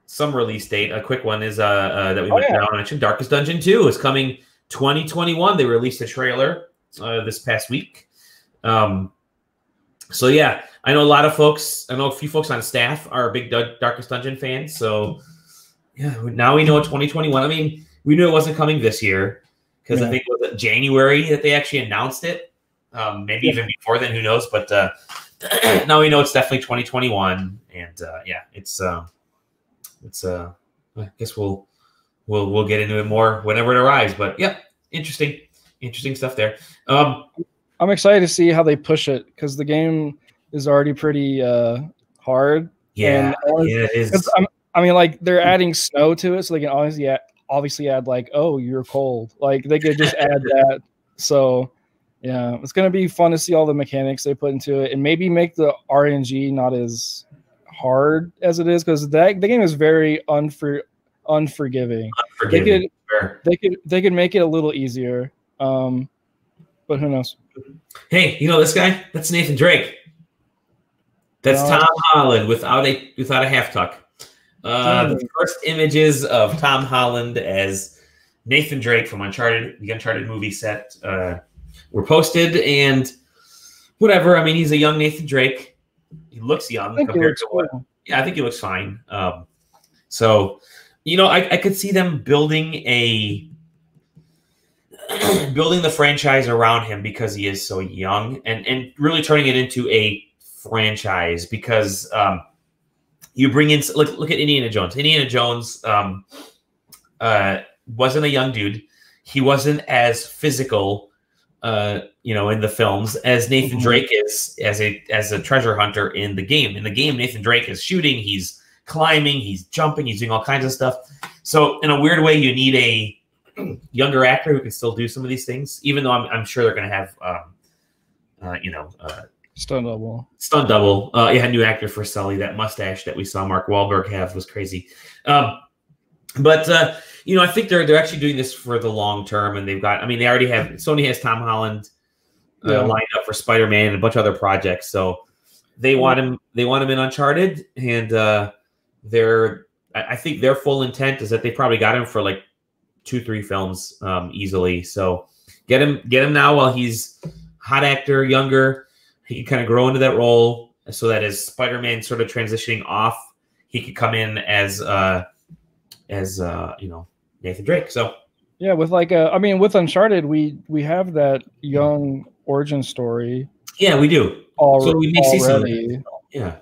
some release date, a quick one, is that we went down and mentioned. Darkest Dungeon 2 is coming 2021. They released a trailer this past week. So yeah, I know a few folks on staff are big Darkest Dungeon fans. So yeah, now we know 2021. I mean, we knew it wasn't coming this year because I think it was January that they actually announced it. Maybe even before then, who knows? But now we know it's definitely 2021, and yeah, it's I guess we'll get into it more whenever it arrives. But yeah, interesting stuff there. I'm excited to see how they push it because the game is already pretty hard. Yeah, it is. I mean, like they're adding snow to it, so they can obviously add like, oh, you're cold. Like they could just add that. So yeah, it's gonna be fun to see all the mechanics they put into it, and maybe make the RNG not as hard as it is because the game is very unforgiving. They could make it a little easier, but who knows? Hey, you know this guy? That's Nathan Drake. That's Tom Holland without a half tuck. The first images of Tom Holland as Nathan Drake from the Uncharted movie set were posted, and whatever. I mean, he's a young Nathan Drake. He looks young compared to what. Yeah, I think he looks fine. So, you know, I could see them building the franchise around him because he is so young, and really turning it into a franchise because you bring in look at Indiana Jones. Indiana Jones wasn't a young dude. He wasn't as physical, you know, in the films as Nathan Drake is as a treasure hunter in the game. In the game, Nathan Drake is shooting, he's climbing, he's jumping, he's doing all kinds of stuff. So in a weird way, you need a younger actor who can still do some of these things, even though I'm sure they're going to have, you know, stunt double. Yeah, new actor for Sully. That mustache that we saw Mark Wahlberg have was crazy. But you know, I think they're actually doing this for the long term, and they've got. I mean, they already have. Sony has Tom Holland lined up for Spider-Man and a bunch of other projects, so they want him. They want him in Uncharted, and I think their full intent is that they probably got him for like 2-3 films easily. So get him now while he's hot actor, younger. He can kind of grow into that role so that as Spider-Man sort of transitioning off, he could come in as you know, Nathan Drake. So yeah, with like I mean, with Uncharted, we have that young origin story. Yeah, we do. So we may see some of that. Yeah.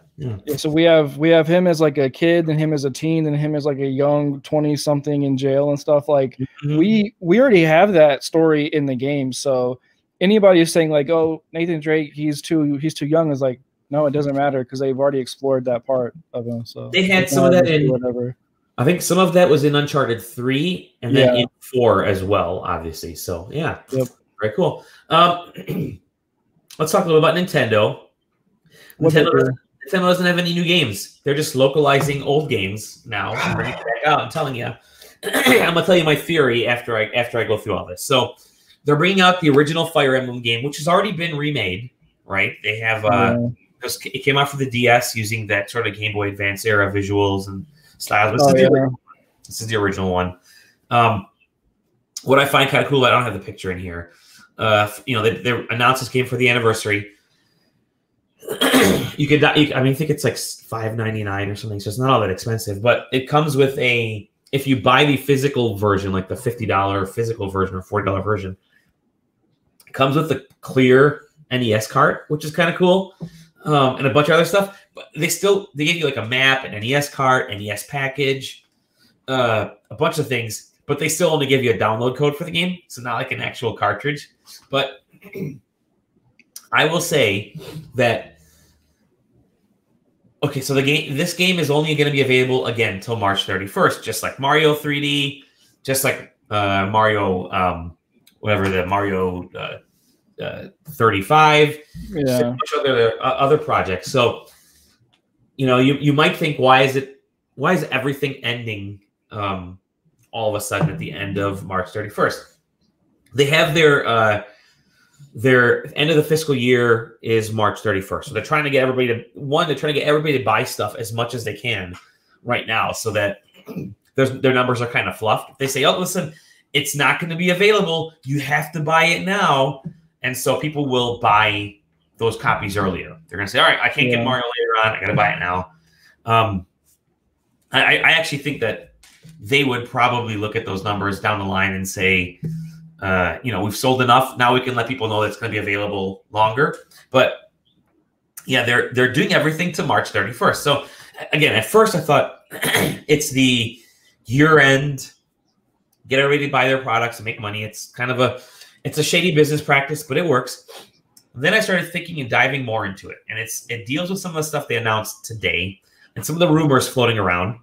So we have him as like a kid, and him as a teen, and him as like a young 20-something in jail and stuff. Like we already have that story in the game. So anybody who's saying like, oh, Nathan Drake, he's too young, is like, no, it doesn't matter because they've already explored that part of him. So they had some of that in whatever. I think some of that was in Uncharted 3 and then in 4 as well, obviously. So yeah, very cool. Let's talk a little about Nintendo. Nintendo doesn't have any new games. They're just localizing old games now and bringing it back out. I'm telling you. I'm gonna tell you my theory after I go through all this. So they're bringing out the original Fire Emblem game, which has already been remade. Right? They have it came out for the DS using that sort of Game Boy Advance era visuals and styles. But this is the original one. What I find kind of cool, I don't have the picture in here. They announced this game for the anniversary. I think it's like $5.99 or something, so it's not all that expensive. But it comes with if you buy the physical version, like the $50 physical version or $40 version, it comes with the clear NES cart, which is kind of cool, and a bunch of other stuff. But they give you like a map, an NES cart, NES package, a bunch of things. But they still only give you a download code for the game, so not like an actual cartridge. But I will say that. Okay, so this game is only going to be available again until March 31st, just like Mario 3D, just like Mario, whatever the Mario 35, so much other projects. So, you might think, why is everything ending all of a sudden at the end of March 31st? They have their end of the fiscal year is March 31st. So they're trying to get everybody to buy stuff as much as they can right now so that their numbers are kind of fluffed. They say, oh, listen, it's not going to be available. You have to buy it now. And so people will buy those copies earlier. They're going to say, all right, I can't get Mario later on. I got to buy it now. I actually think that they would probably look at those numbers down the line and say, we've sold enough. Now we can let people know that it's going to be available longer. But yeah, they're doing everything to March 31st. So again, at first I thought it's the year end, get everybody to buy their products and make money. It's kind of a shady business practice, but it works. Then I started thinking and diving more into it. And it deals with some of the stuff they announced today and some of the rumors floating around.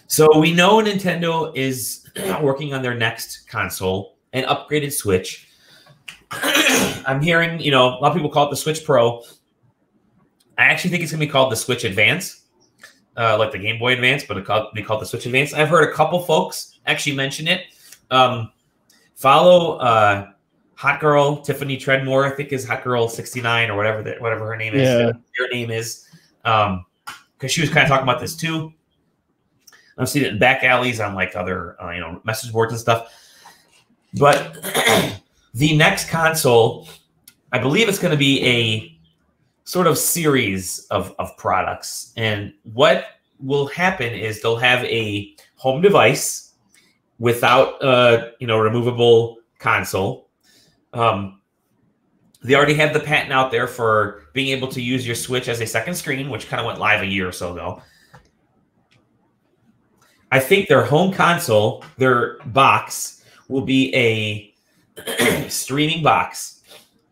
So we know Nintendo is working on their next console, an upgraded Switch. I'm hearing, a lot of people call it the Switch Pro. I actually think it's going to be called the Switch Advance, like the Game Boy Advance, but it'll be called the Switch Advance. I've heard a couple folks actually mention it. Follow Hot Girl Tiffany Treadmore, I think is Hot Girl 69 or whatever her name is. Your name is, because she was kind of talking about this too. I've seen it in back alleys on like other message boards and stuff. But the next console, I believe it's going to be a sort of series of products. And what will happen is they'll have a home device without removable console. They already have the patent out there for being able to use your Switch as a second screen, which kind of went live a year or so ago. I think their home console, their box, will be a streaming box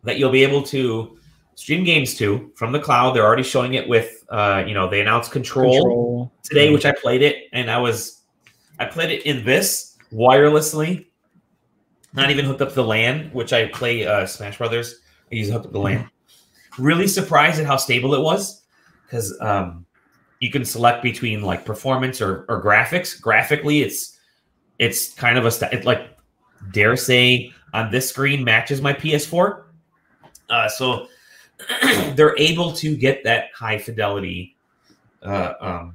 that you'll be able to stream games to from the cloud. They're already showing it with, they announced Control today, which I played it, and I played it in this wirelessly, not even hooked up to the LAN, which I play Smash Brothers. I use hooked up to the LAN. Really surprised at how stable it was, because you can select between like performance or graphics. Graphically, it's kind of dare say on this screen matches my PS4. So they're able to get that high fidelity for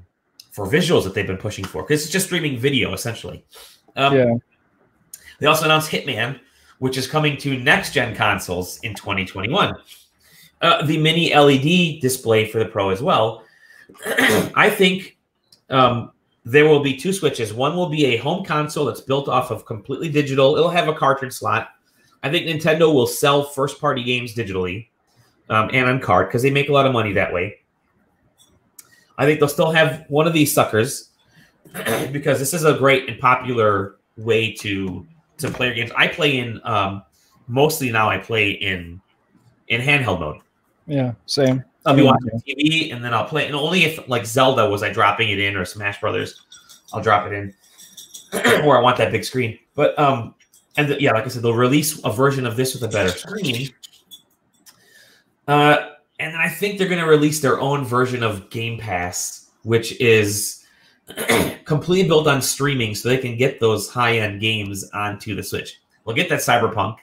visuals that they've been pushing for, because it's just streaming video essentially. They also announced Hitman, which is coming to next gen consoles in 2021. The mini LED display for the Pro as well. I think there will be two Switches. One will be a home console that's built off of completely digital. It'll have a cartridge slot. I think Nintendo will sell first-party games digitally and on card, because they make a lot of money that way. I think they'll still have one of these suckers because this is a great and popular way to play your games. I play in mostly now. I play in handheld mode. Yeah, same. I'll be watching TV, and then I'll play. And only if, like Zelda, was I dropping it in, or Smash Brothers, I'll drop it in, or I want that big screen. But like I said, they'll release a version of this with a better screen. And And then I think they're going to release their own version of Game Pass, which is completely built on streaming so they can get those high-end games onto the Switch. They'll get that Cyberpunk.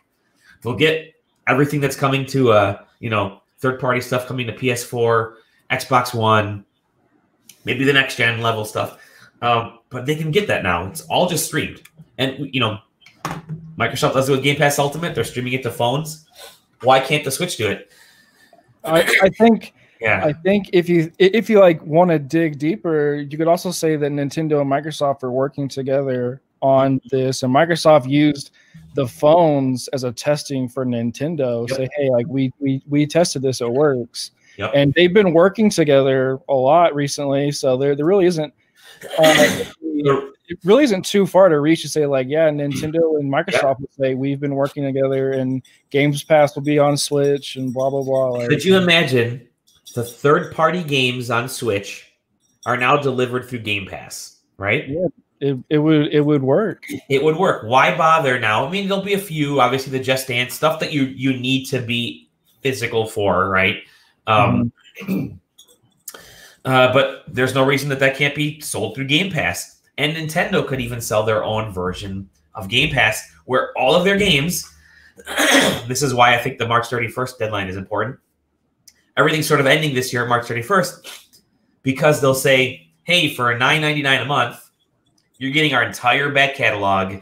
They'll get everything that's coming to, third-party stuff coming to PS4, Xbox One, maybe the next-gen level stuff. But they can get that now. It's all just streamed. And, Microsoft does it with Game Pass Ultimate. They're streaming it to phones. Why can't the Switch do it? I think Yeah. I think if you like want to dig deeper, you could also say that Nintendo and Microsoft are working together on this, and Microsoft used the phones as a testing for Nintendo. Yep. Say, hey, like we tested this, it works. Yep. And they've been working together a lot recently, so there really isn't it really isn't too far to reach to say like, yeah, Nintendo and Microsoft would say we've been working together, and Games Pass will be on Switch and blah blah blah. Like, could you imagine the third-party games on Switch are now delivered through Game Pass, right? Yeah, it would work. It would work. Why bother now? I mean, there'll be a few, obviously, the Just Dance stuff that you need to be physical for, right? But there's no reason that can't be sold through Game Pass. And Nintendo could even sell their own version of Game Pass where all of their games, this is why I think the March 31st deadline is important. Everything's sort of ending this year, March 31st, because they'll say, hey, for $9.99 a month, you're getting our entire back catalog.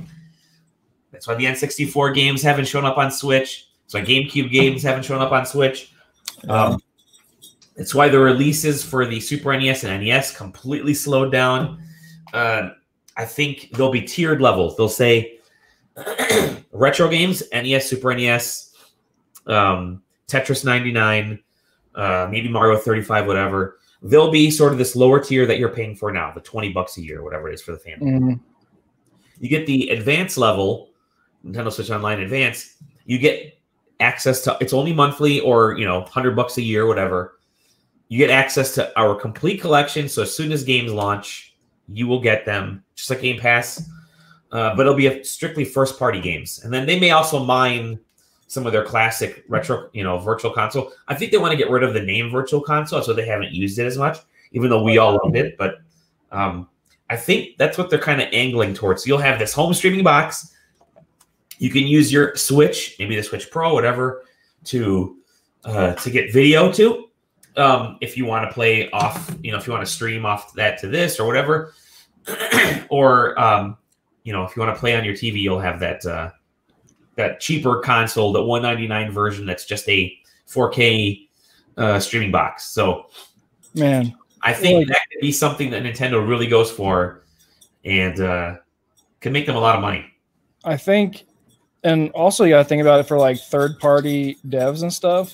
That's why the N64 games haven't shown up on Switch. That's why GameCube games haven't shown up on Switch. It's why the releases for the Super NES and NES completely slowed down. I think there'll be tiered levels. They'll say retro games, NES, Super NES, Tetris 99, maybe Mario 35, whatever. They'll be sort of this lower tier that you're paying for now, the $20 a year, whatever it is for the family. Mm-hmm. You get the advanced level, Nintendo Switch Online Advanced. You get access to, it's only monthly or, $100 a year, whatever. You get access to our complete collection. So as soon as games launch, you will get them, just like Game Pass. But it'll be strictly first-party games. And then they may also mine some of their classic retro, virtual console. I think they want to get rid of the name virtual console, so they haven't used it as much, even though we all loved it. But I think that's what they're kind of angling towards. So you'll have this home streaming box. You can use your Switch, maybe the Switch Pro, whatever, to get video to. If you want to play off, if you want to stream off that to this or whatever, or if you want to play on your TV, you'll have that cheaper console, the $199 version that's just a 4K streaming box. So, man, I think that could be something that Nintendo really goes for, and can make them a lot of money. I think, and also you got to think about it for like third-party devs and stuff.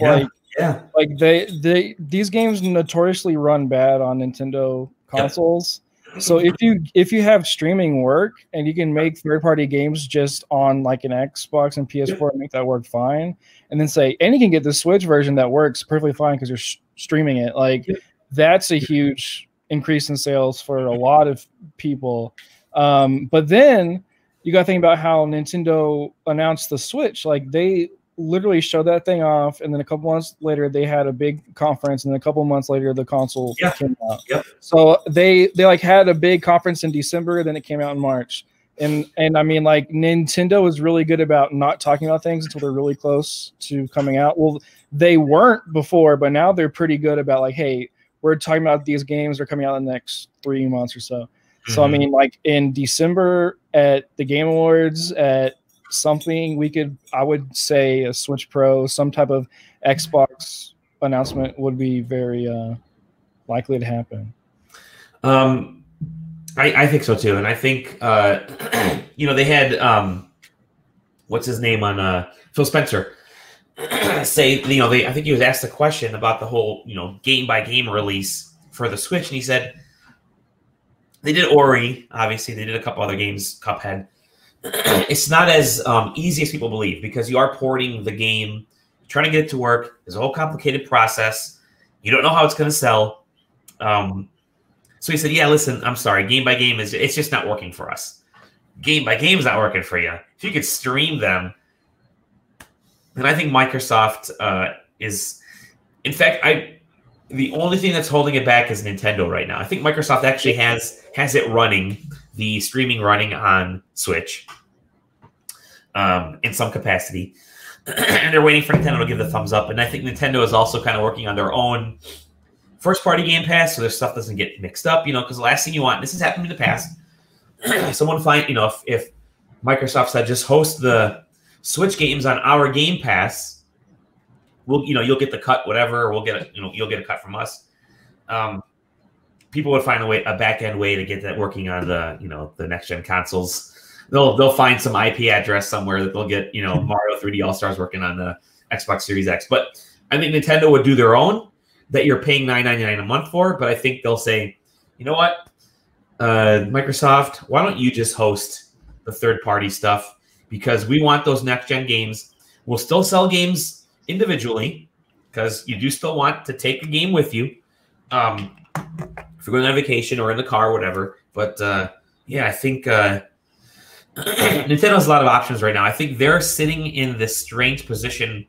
Yeah. Like these games notoriously run bad on Nintendo consoles. Yep. So if you have streaming work and you can make third-party games just on like an Xbox and PS4 and make that work fine, and then say, and you can get the Switch version that works perfectly fine because you're streaming it. Like that's a huge increase in sales for a lot of people. But then you got to think about how Nintendo announced the Switch. Like they literally showed that thing off, and then a couple months later they had a big conference, and then a couple months later the console came out. Yep. So they like had a big conference in December, then it came out in March. And I mean, like Nintendo is really good about not talking about things until they're really close to coming out. Well, they weren't before, but now they're pretty good about like, hey, we're talking about these games are coming out in the next 3 months or so. Mm-hmm. So I mean, like in December at the Game Awards, at something I would say a Switch Pro, some type of Xbox announcement would be very likely to happen. I think so too, and I think they had what's his name on Phil Spencer say I think he was asked a question about the whole game by game release for the Switch, and he said they did Ori, obviously they did a couple other games, Cuphead. It's not as easy as people believe because you are porting the game, trying to get it to work. There's a whole complicated process. You don't know how it's going to sell. So he said, yeah, listen, I'm sorry. Game by game, it's just not working for us. Game by game is not working for you. If you could stream them, and I think Microsoft is In fact, the only thing that's holding it back is Nintendo right now. I think Microsoft actually has it running, the streaming running on Switch, in some capacity, and they're waiting for Nintendo to give the thumbs up. And I think Nintendo is also kind of working on their own first-party Game Pass, so their stuff doesn't get mixed up. Because the last thing you want, and this has happened in the past, someone find if Microsoft said just host the Switch games on our Game Pass, you'll get the cut, whatever. We'll get you'll get a cut from us. People would find a back end way to get that working on the next gen consoles. They'll find some IP address somewhere that they'll get Mario 3D All Stars working on the Xbox Series X. But I think Nintendo would do their own that you're paying $9.99 a month for. But I think they'll say, you know what, Microsoft, why don't you just host the third party stuff, because we want those next gen games. We'll still sell games individually because you do still want to take a game with you if you're going on vacation or in the car or whatever. But I think Nintendo has a lot of options right now. I think they're sitting in this strange position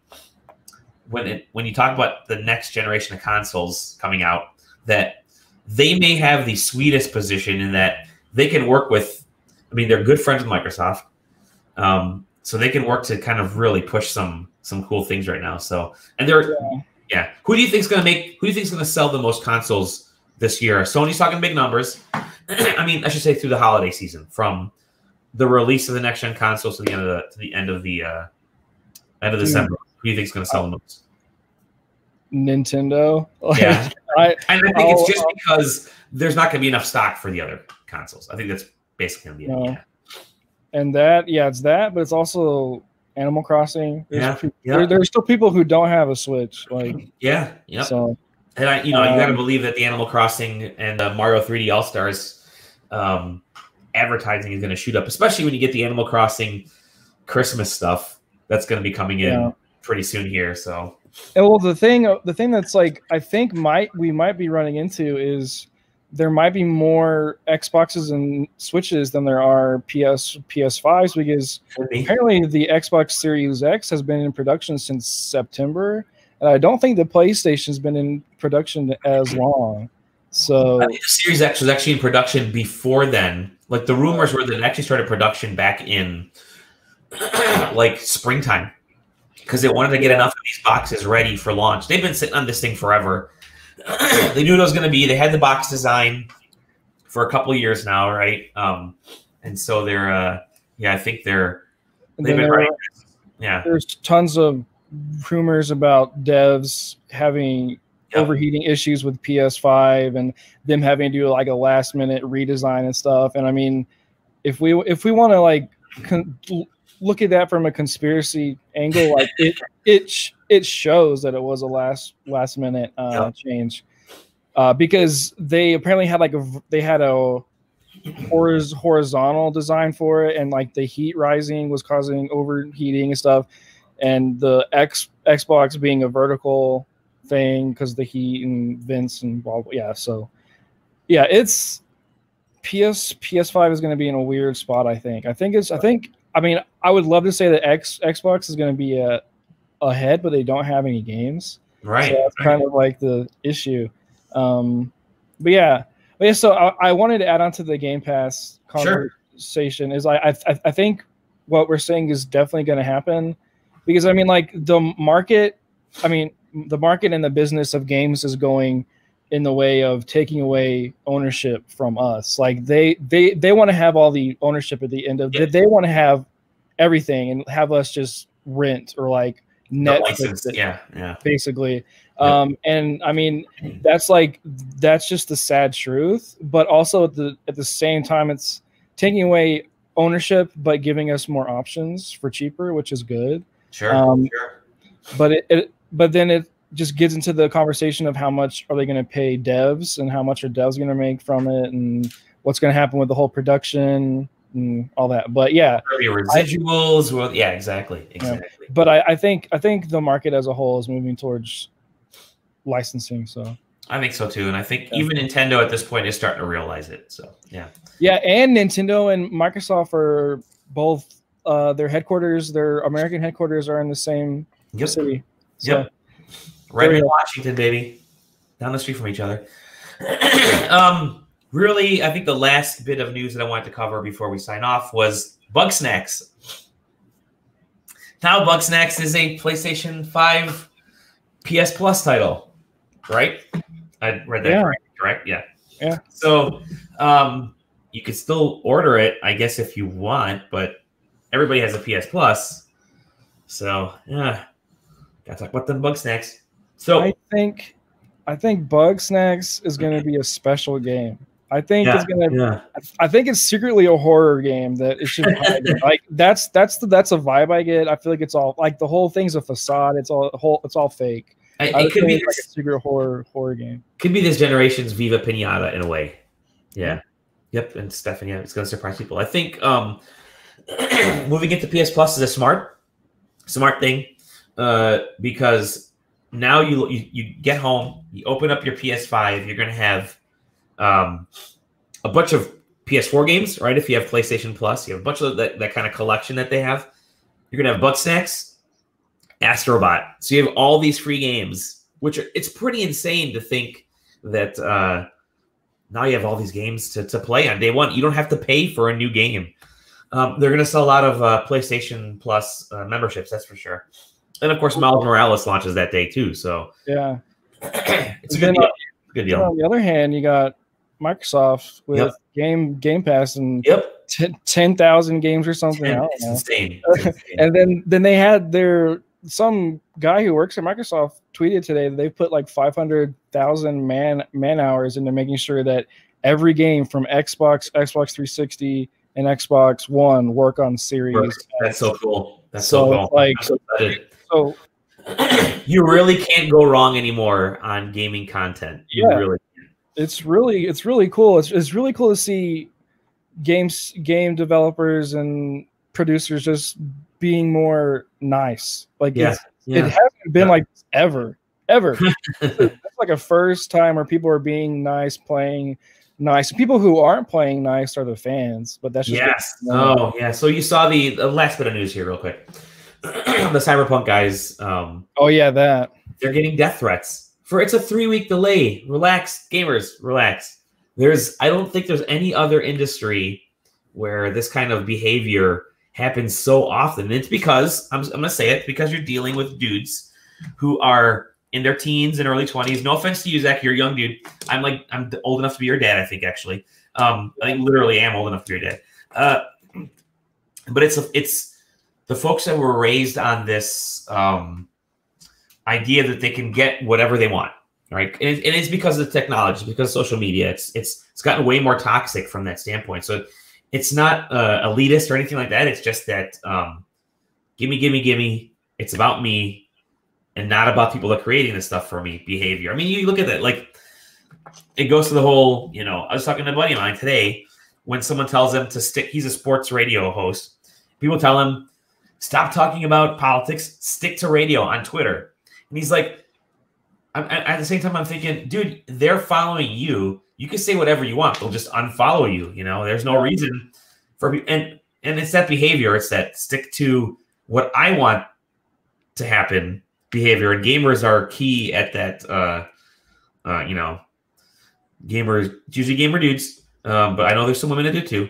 when you talk about the next generation of consoles coming out, that they may have the sweetest position in that they can work with, they're good friends with Microsoft. So they can work to kind of really push some cool things right now. So, and they're, who do you think is going to sell the most consoles this year? Sony's talking big numbers. I should say through the holiday season, from the release of the next gen consoles to the end of December. Who do you think is going to sell the most? Nintendo. Yeah, I think it's just because there's not going to be enough stock for the other consoles. I think that's basically going to be it. And it's that, but it's also Animal Crossing. There's still people who don't have a Switch. So, and you got to believe that the Animal Crossing and Mario 3D All Stars advertising is going to shoot up, especially when you get the Animal Crossing Christmas stuff that's going to be coming in pretty soon here. So, the thing that's like, I think we might be running into is there might be more Xboxes and Switches than there are PS5s, because apparently the Xbox Series X has been in production since September, and I don't think the PlayStation's been in production as long. So I think the Series X was actually in production before then. Like, the rumors were that it actually started production back in like springtime, because they wanted to get enough of these boxes ready for launch. They've been sitting on this thing forever. They knew what it was going to be. They had the box design for a couple of years now, right? And so they're, I think they've been writing. Yeah, there's tons of rumors about devs having overheating issues with PS5 and them having to do like a last minute redesign and stuff. And if we want to like look at that from a conspiracy angle, like it shows that it was a last minute change, because they apparently had a horizontal design for it, and like the heat rising was causing overheating and stuff, and the Xbox being a vertical thing because the heat and vents and blah blah. It's PS5 is going to be in a weird spot. I think I would love to say that Xbox is going to be ahead, but they don't have any games. Right. So that's kind of like the issue. So I wanted to add on to the Game Pass conversation. Is I think what we're saying is definitely going to happen, because the market and the business of games is going in the way of taking away ownership from us. Like they want to have all the ownership at the end of it. They want to have everything and have us just rent or like Netflix it, basically. And that's just the sad truth, but also at the same time it's taking away ownership but giving us more options for cheaper, which is good. But then it just gets into the conversation of how much are they going to pay devs and how much are devs going to make from it and what's going to happen with the whole production and all that. But residuals. Exactly. But I think the market as a whole is moving towards licensing. So I think so too, and I think even Nintendo at this point is starting to realize it. So and Nintendo and Microsoft are both their American headquarters are in the same city. So Right in Washington, baby. Down the street from each other. Really, I think the last bit of news that I wanted to cover before we sign off was Bugsnax. Now Bugsnax is a PlayStation 5 PS Plus title, right? I read that correct? Yeah. Yeah. So you could still order it, I guess, if you want, but everybody has a PS Plus. So, yeah. Gotta talk about them Bugsnax. So I think Bugsnax is going to be a special game. I think it's going to. Yeah. I think it's secretly a horror game that it should like. That's a vibe I get. I feel like it's all like the whole thing's a facade. It's all fake. It could be like a secret horror game. Could be this generation's Viva Pinata in a way. Yeah. Yep. And Stephanie, it's going to surprise people. I think moving into PS Plus is a smart thing because now you get home, you open up your PS5, you're going to have a bunch of PS4 games, right? If you have PlayStation Plus, you have a bunch of that kind of collection that they have. You're going to have Bugsnax, Astrobot. So you have all these free games, which it's pretty insane to think that now you have all these games to play on day one. You don't have to pay for a new game. They're going to sell a lot of PlayStation Plus memberships, that's for sure. And, of course, Miles Morales launches that day, too. So yeah, it's a good deal. Good deal. On the other hand, you got Microsoft with Game Pass and 10,000 games or something. It's insane. And then they had some guy who works at Microsoft tweeted today that they put like 500,000 man hours into making sure that every game from Xbox 360, and Xbox One work on Series. That's so cool. That's so cool. Like, so you really can't go wrong anymore on gaming content. You really can't. It's really cool. It's really cool to see game developers and producers just being more nice. Like it hasn't been like this ever. It's like a first time where people are being nice, playing nice. People who aren't playing nice are the fans, but that's just So you saw the last bit of news here, real quick. The Cyberpunk guys. That they're getting death threats for it's a 3-week delay. Relax, gamers, relax. I don't think there's any other industry where this kind of behavior happens so often. And it's because I'm gonna say it because you're dealing with dudes who are in their teens and early 20s. No offense to you, Zach. You're a young dude. I'm old enough to be your dad, I think, actually. I think literally am old enough to be your dad. But it's the folks that were raised on this idea that they can get whatever they want, right? And it's because of the technology, because of social media. It's gotten way more toxic from that standpoint. So it's not elitist or anything like that. It's just that gimme. It's about me. And not about people that are creating this stuff for me behavior. I mean, you look at that, like it goes to the whole, I was talking to a buddy of mine today when someone tells him to stick, he's a sports radio host. People tell him, stop talking about politics, stick to radio on Twitter. And he's like, at the same time, I'm thinking, dude, they're following you. You can say whatever you want. They'll just unfollow you. There's no reason for, and it's that behavior. It's that stick to what I want to happen behavior, and gamers are key at that. Gamers, usually gamer dudes, but I know there's some women that do too.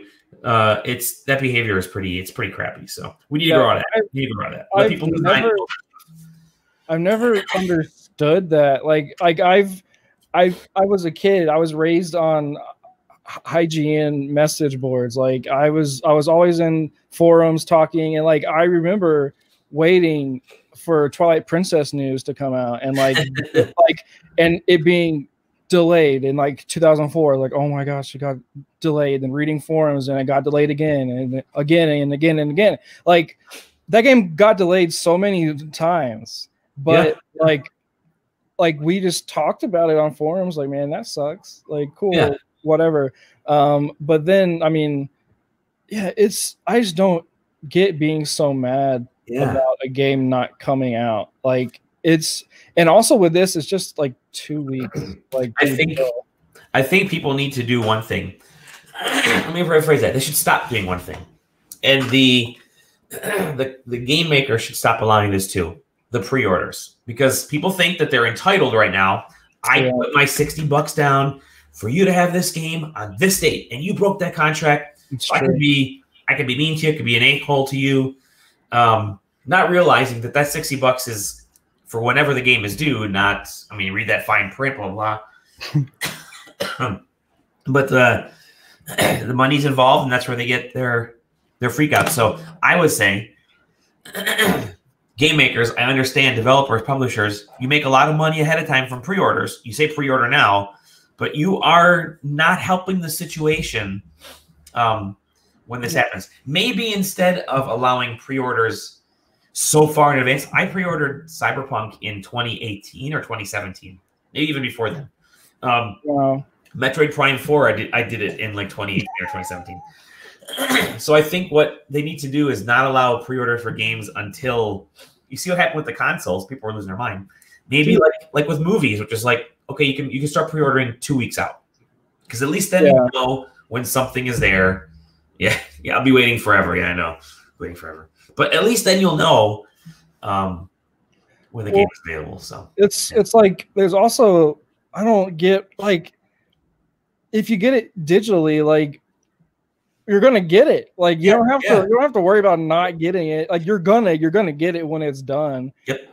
It's that behavior is pretty crappy. So we need to grow on that. Let people design. I've never understood that. Like I was a kid. I was raised on hygiene message boards. Like I was always in forums talking, and like I remember waiting for Twilight Princess news to come out, and and it being delayed in like 2004. Like, oh my gosh, it got delayed. And reading forums, and it got delayed again and again and again and again. Like that game got delayed so many times, but like we just talked about it on forums. Like, man, that sucks. Like, cool, whatever. But then, I mean, I just don't get being so mad about a game not coming out. Like and also with this, it's just like 2 weeks. Like I think people need to do one thing. Let me rephrase that. They should stop doing one thing, and the game maker should stop allowing this too. The pre-orders. because people think that they're entitled right now. I put my $60 down for you to have this game on this date, and you broke that contract. So I could be mean to you, I could be an a-hole to you, not realizing that $60 is for whenever the game is due. Not, I mean, read that fine print, blah blah. But the money's involved, and that's where they get their freak out. So I would say, game makers, I understand, developers, publishers, you make a lot of money ahead of time from pre-orders. You say pre-order now, but you are not helping the situation when this happens. Maybe instead of allowing pre-orders so far in advance, I pre-ordered Cyberpunk in 2018 or 2017, maybe even before then. Wow. Metroid Prime 4, I did it in like 2018 or 2017. So I think what they need to do is not allow pre-order for games until you see what happened with the consoles. People are losing their mind. Maybe like with movies, which is like, okay, you can start pre-ordering 2 weeks out, because at least then you know when something is there. Yeah, I'll be waiting forever. Yeah, I know, waiting forever. But at least then you'll know when the game is available. So it's like there's also, I don't get, like, if you get it digitally, like, you're gonna get it. Like, you don't have to worry about not getting it. Like, you're gonna get it when it's done. Yep.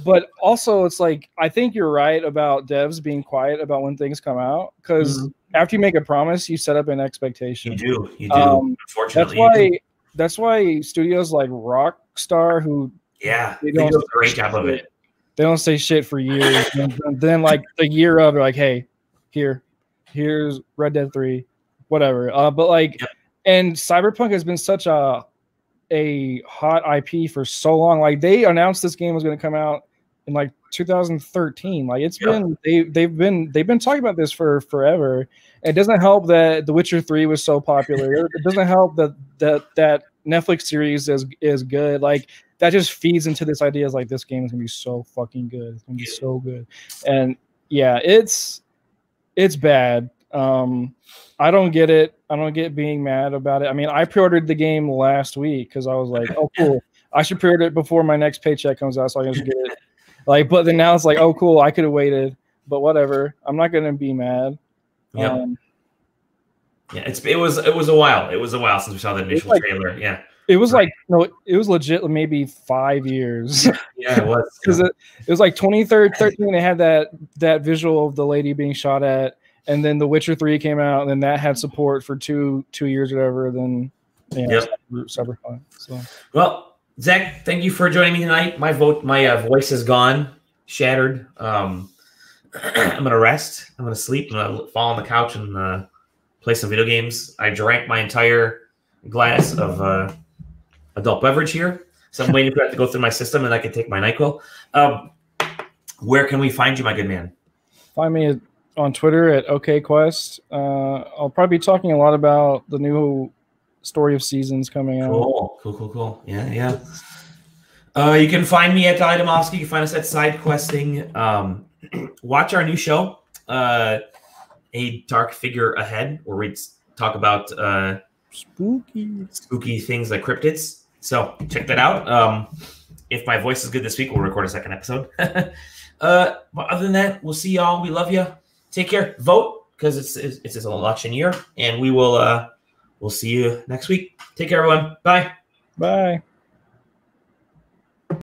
But also, it's like, I think you're right about devs being quiet about when things come out, because after you make a promise, you set up an expectation. You do. Unfortunately, that's why studios like Rockstar, who they do a great job of it. They don't say shit for years, and then like the year of, they're like, hey, here's Red Dead 3, whatever. But like, and Cyberpunk has been such a hot IP for so long. Like, they announced this game was going to come out in like 2013. Like, it's been they've been talking about this for forever. It doesn't help that The Witcher 3 was so popular. It doesn't help that Netflix series is good. Like, that just feeds into this idea, is like, this game is gonna be so fucking good. It's gonna be so good. And yeah, it's bad. I don't get it. I don't get being mad about it. I mean, I pre-ordered the game last week because I was like, oh, cool. I should pre-order it before my next paycheck comes out so I can just get it. Like, but then now it's like, oh, cool. I could have waited, but whatever. I'm not gonna be mad. Yeah. It was a while. It was a while since we saw the initial trailer. Yeah. It was like, no, it was legit maybe 5 years. Yeah, it was. Because it was like 2013. They had that visual of the lady being shot at, and then The Witcher 3 came out, and then that had support for two years or whatever. Then Cyberpunk. So, well, Zach, thank you for joining me tonight. My voice is gone, shattered. I'm gonna rest. I'm gonna sleep. I'm gonna fall on the couch and play some video games. I drank my entire glass of adult beverage here, so I'm waiting for that to go through my system, and I can take my NyQuil. Where can we find you, my good man? Find me on Twitter at OKQuest. I'll probably be talking a lot about the new Story of Seasons coming out. Cool. Yeah. You can find me at Adamovsky. You can find us at SideQuesting. Watch our new show, A Dark Figure Ahead, where we talk about spooky things like cryptids. So check that out. If my voice is good this week, we'll record a second episode. But other than that, we'll see y'all. We love you. Take care. Vote, because it's an election year, and we'll see you next week. Take care, everyone. Bye. Bye.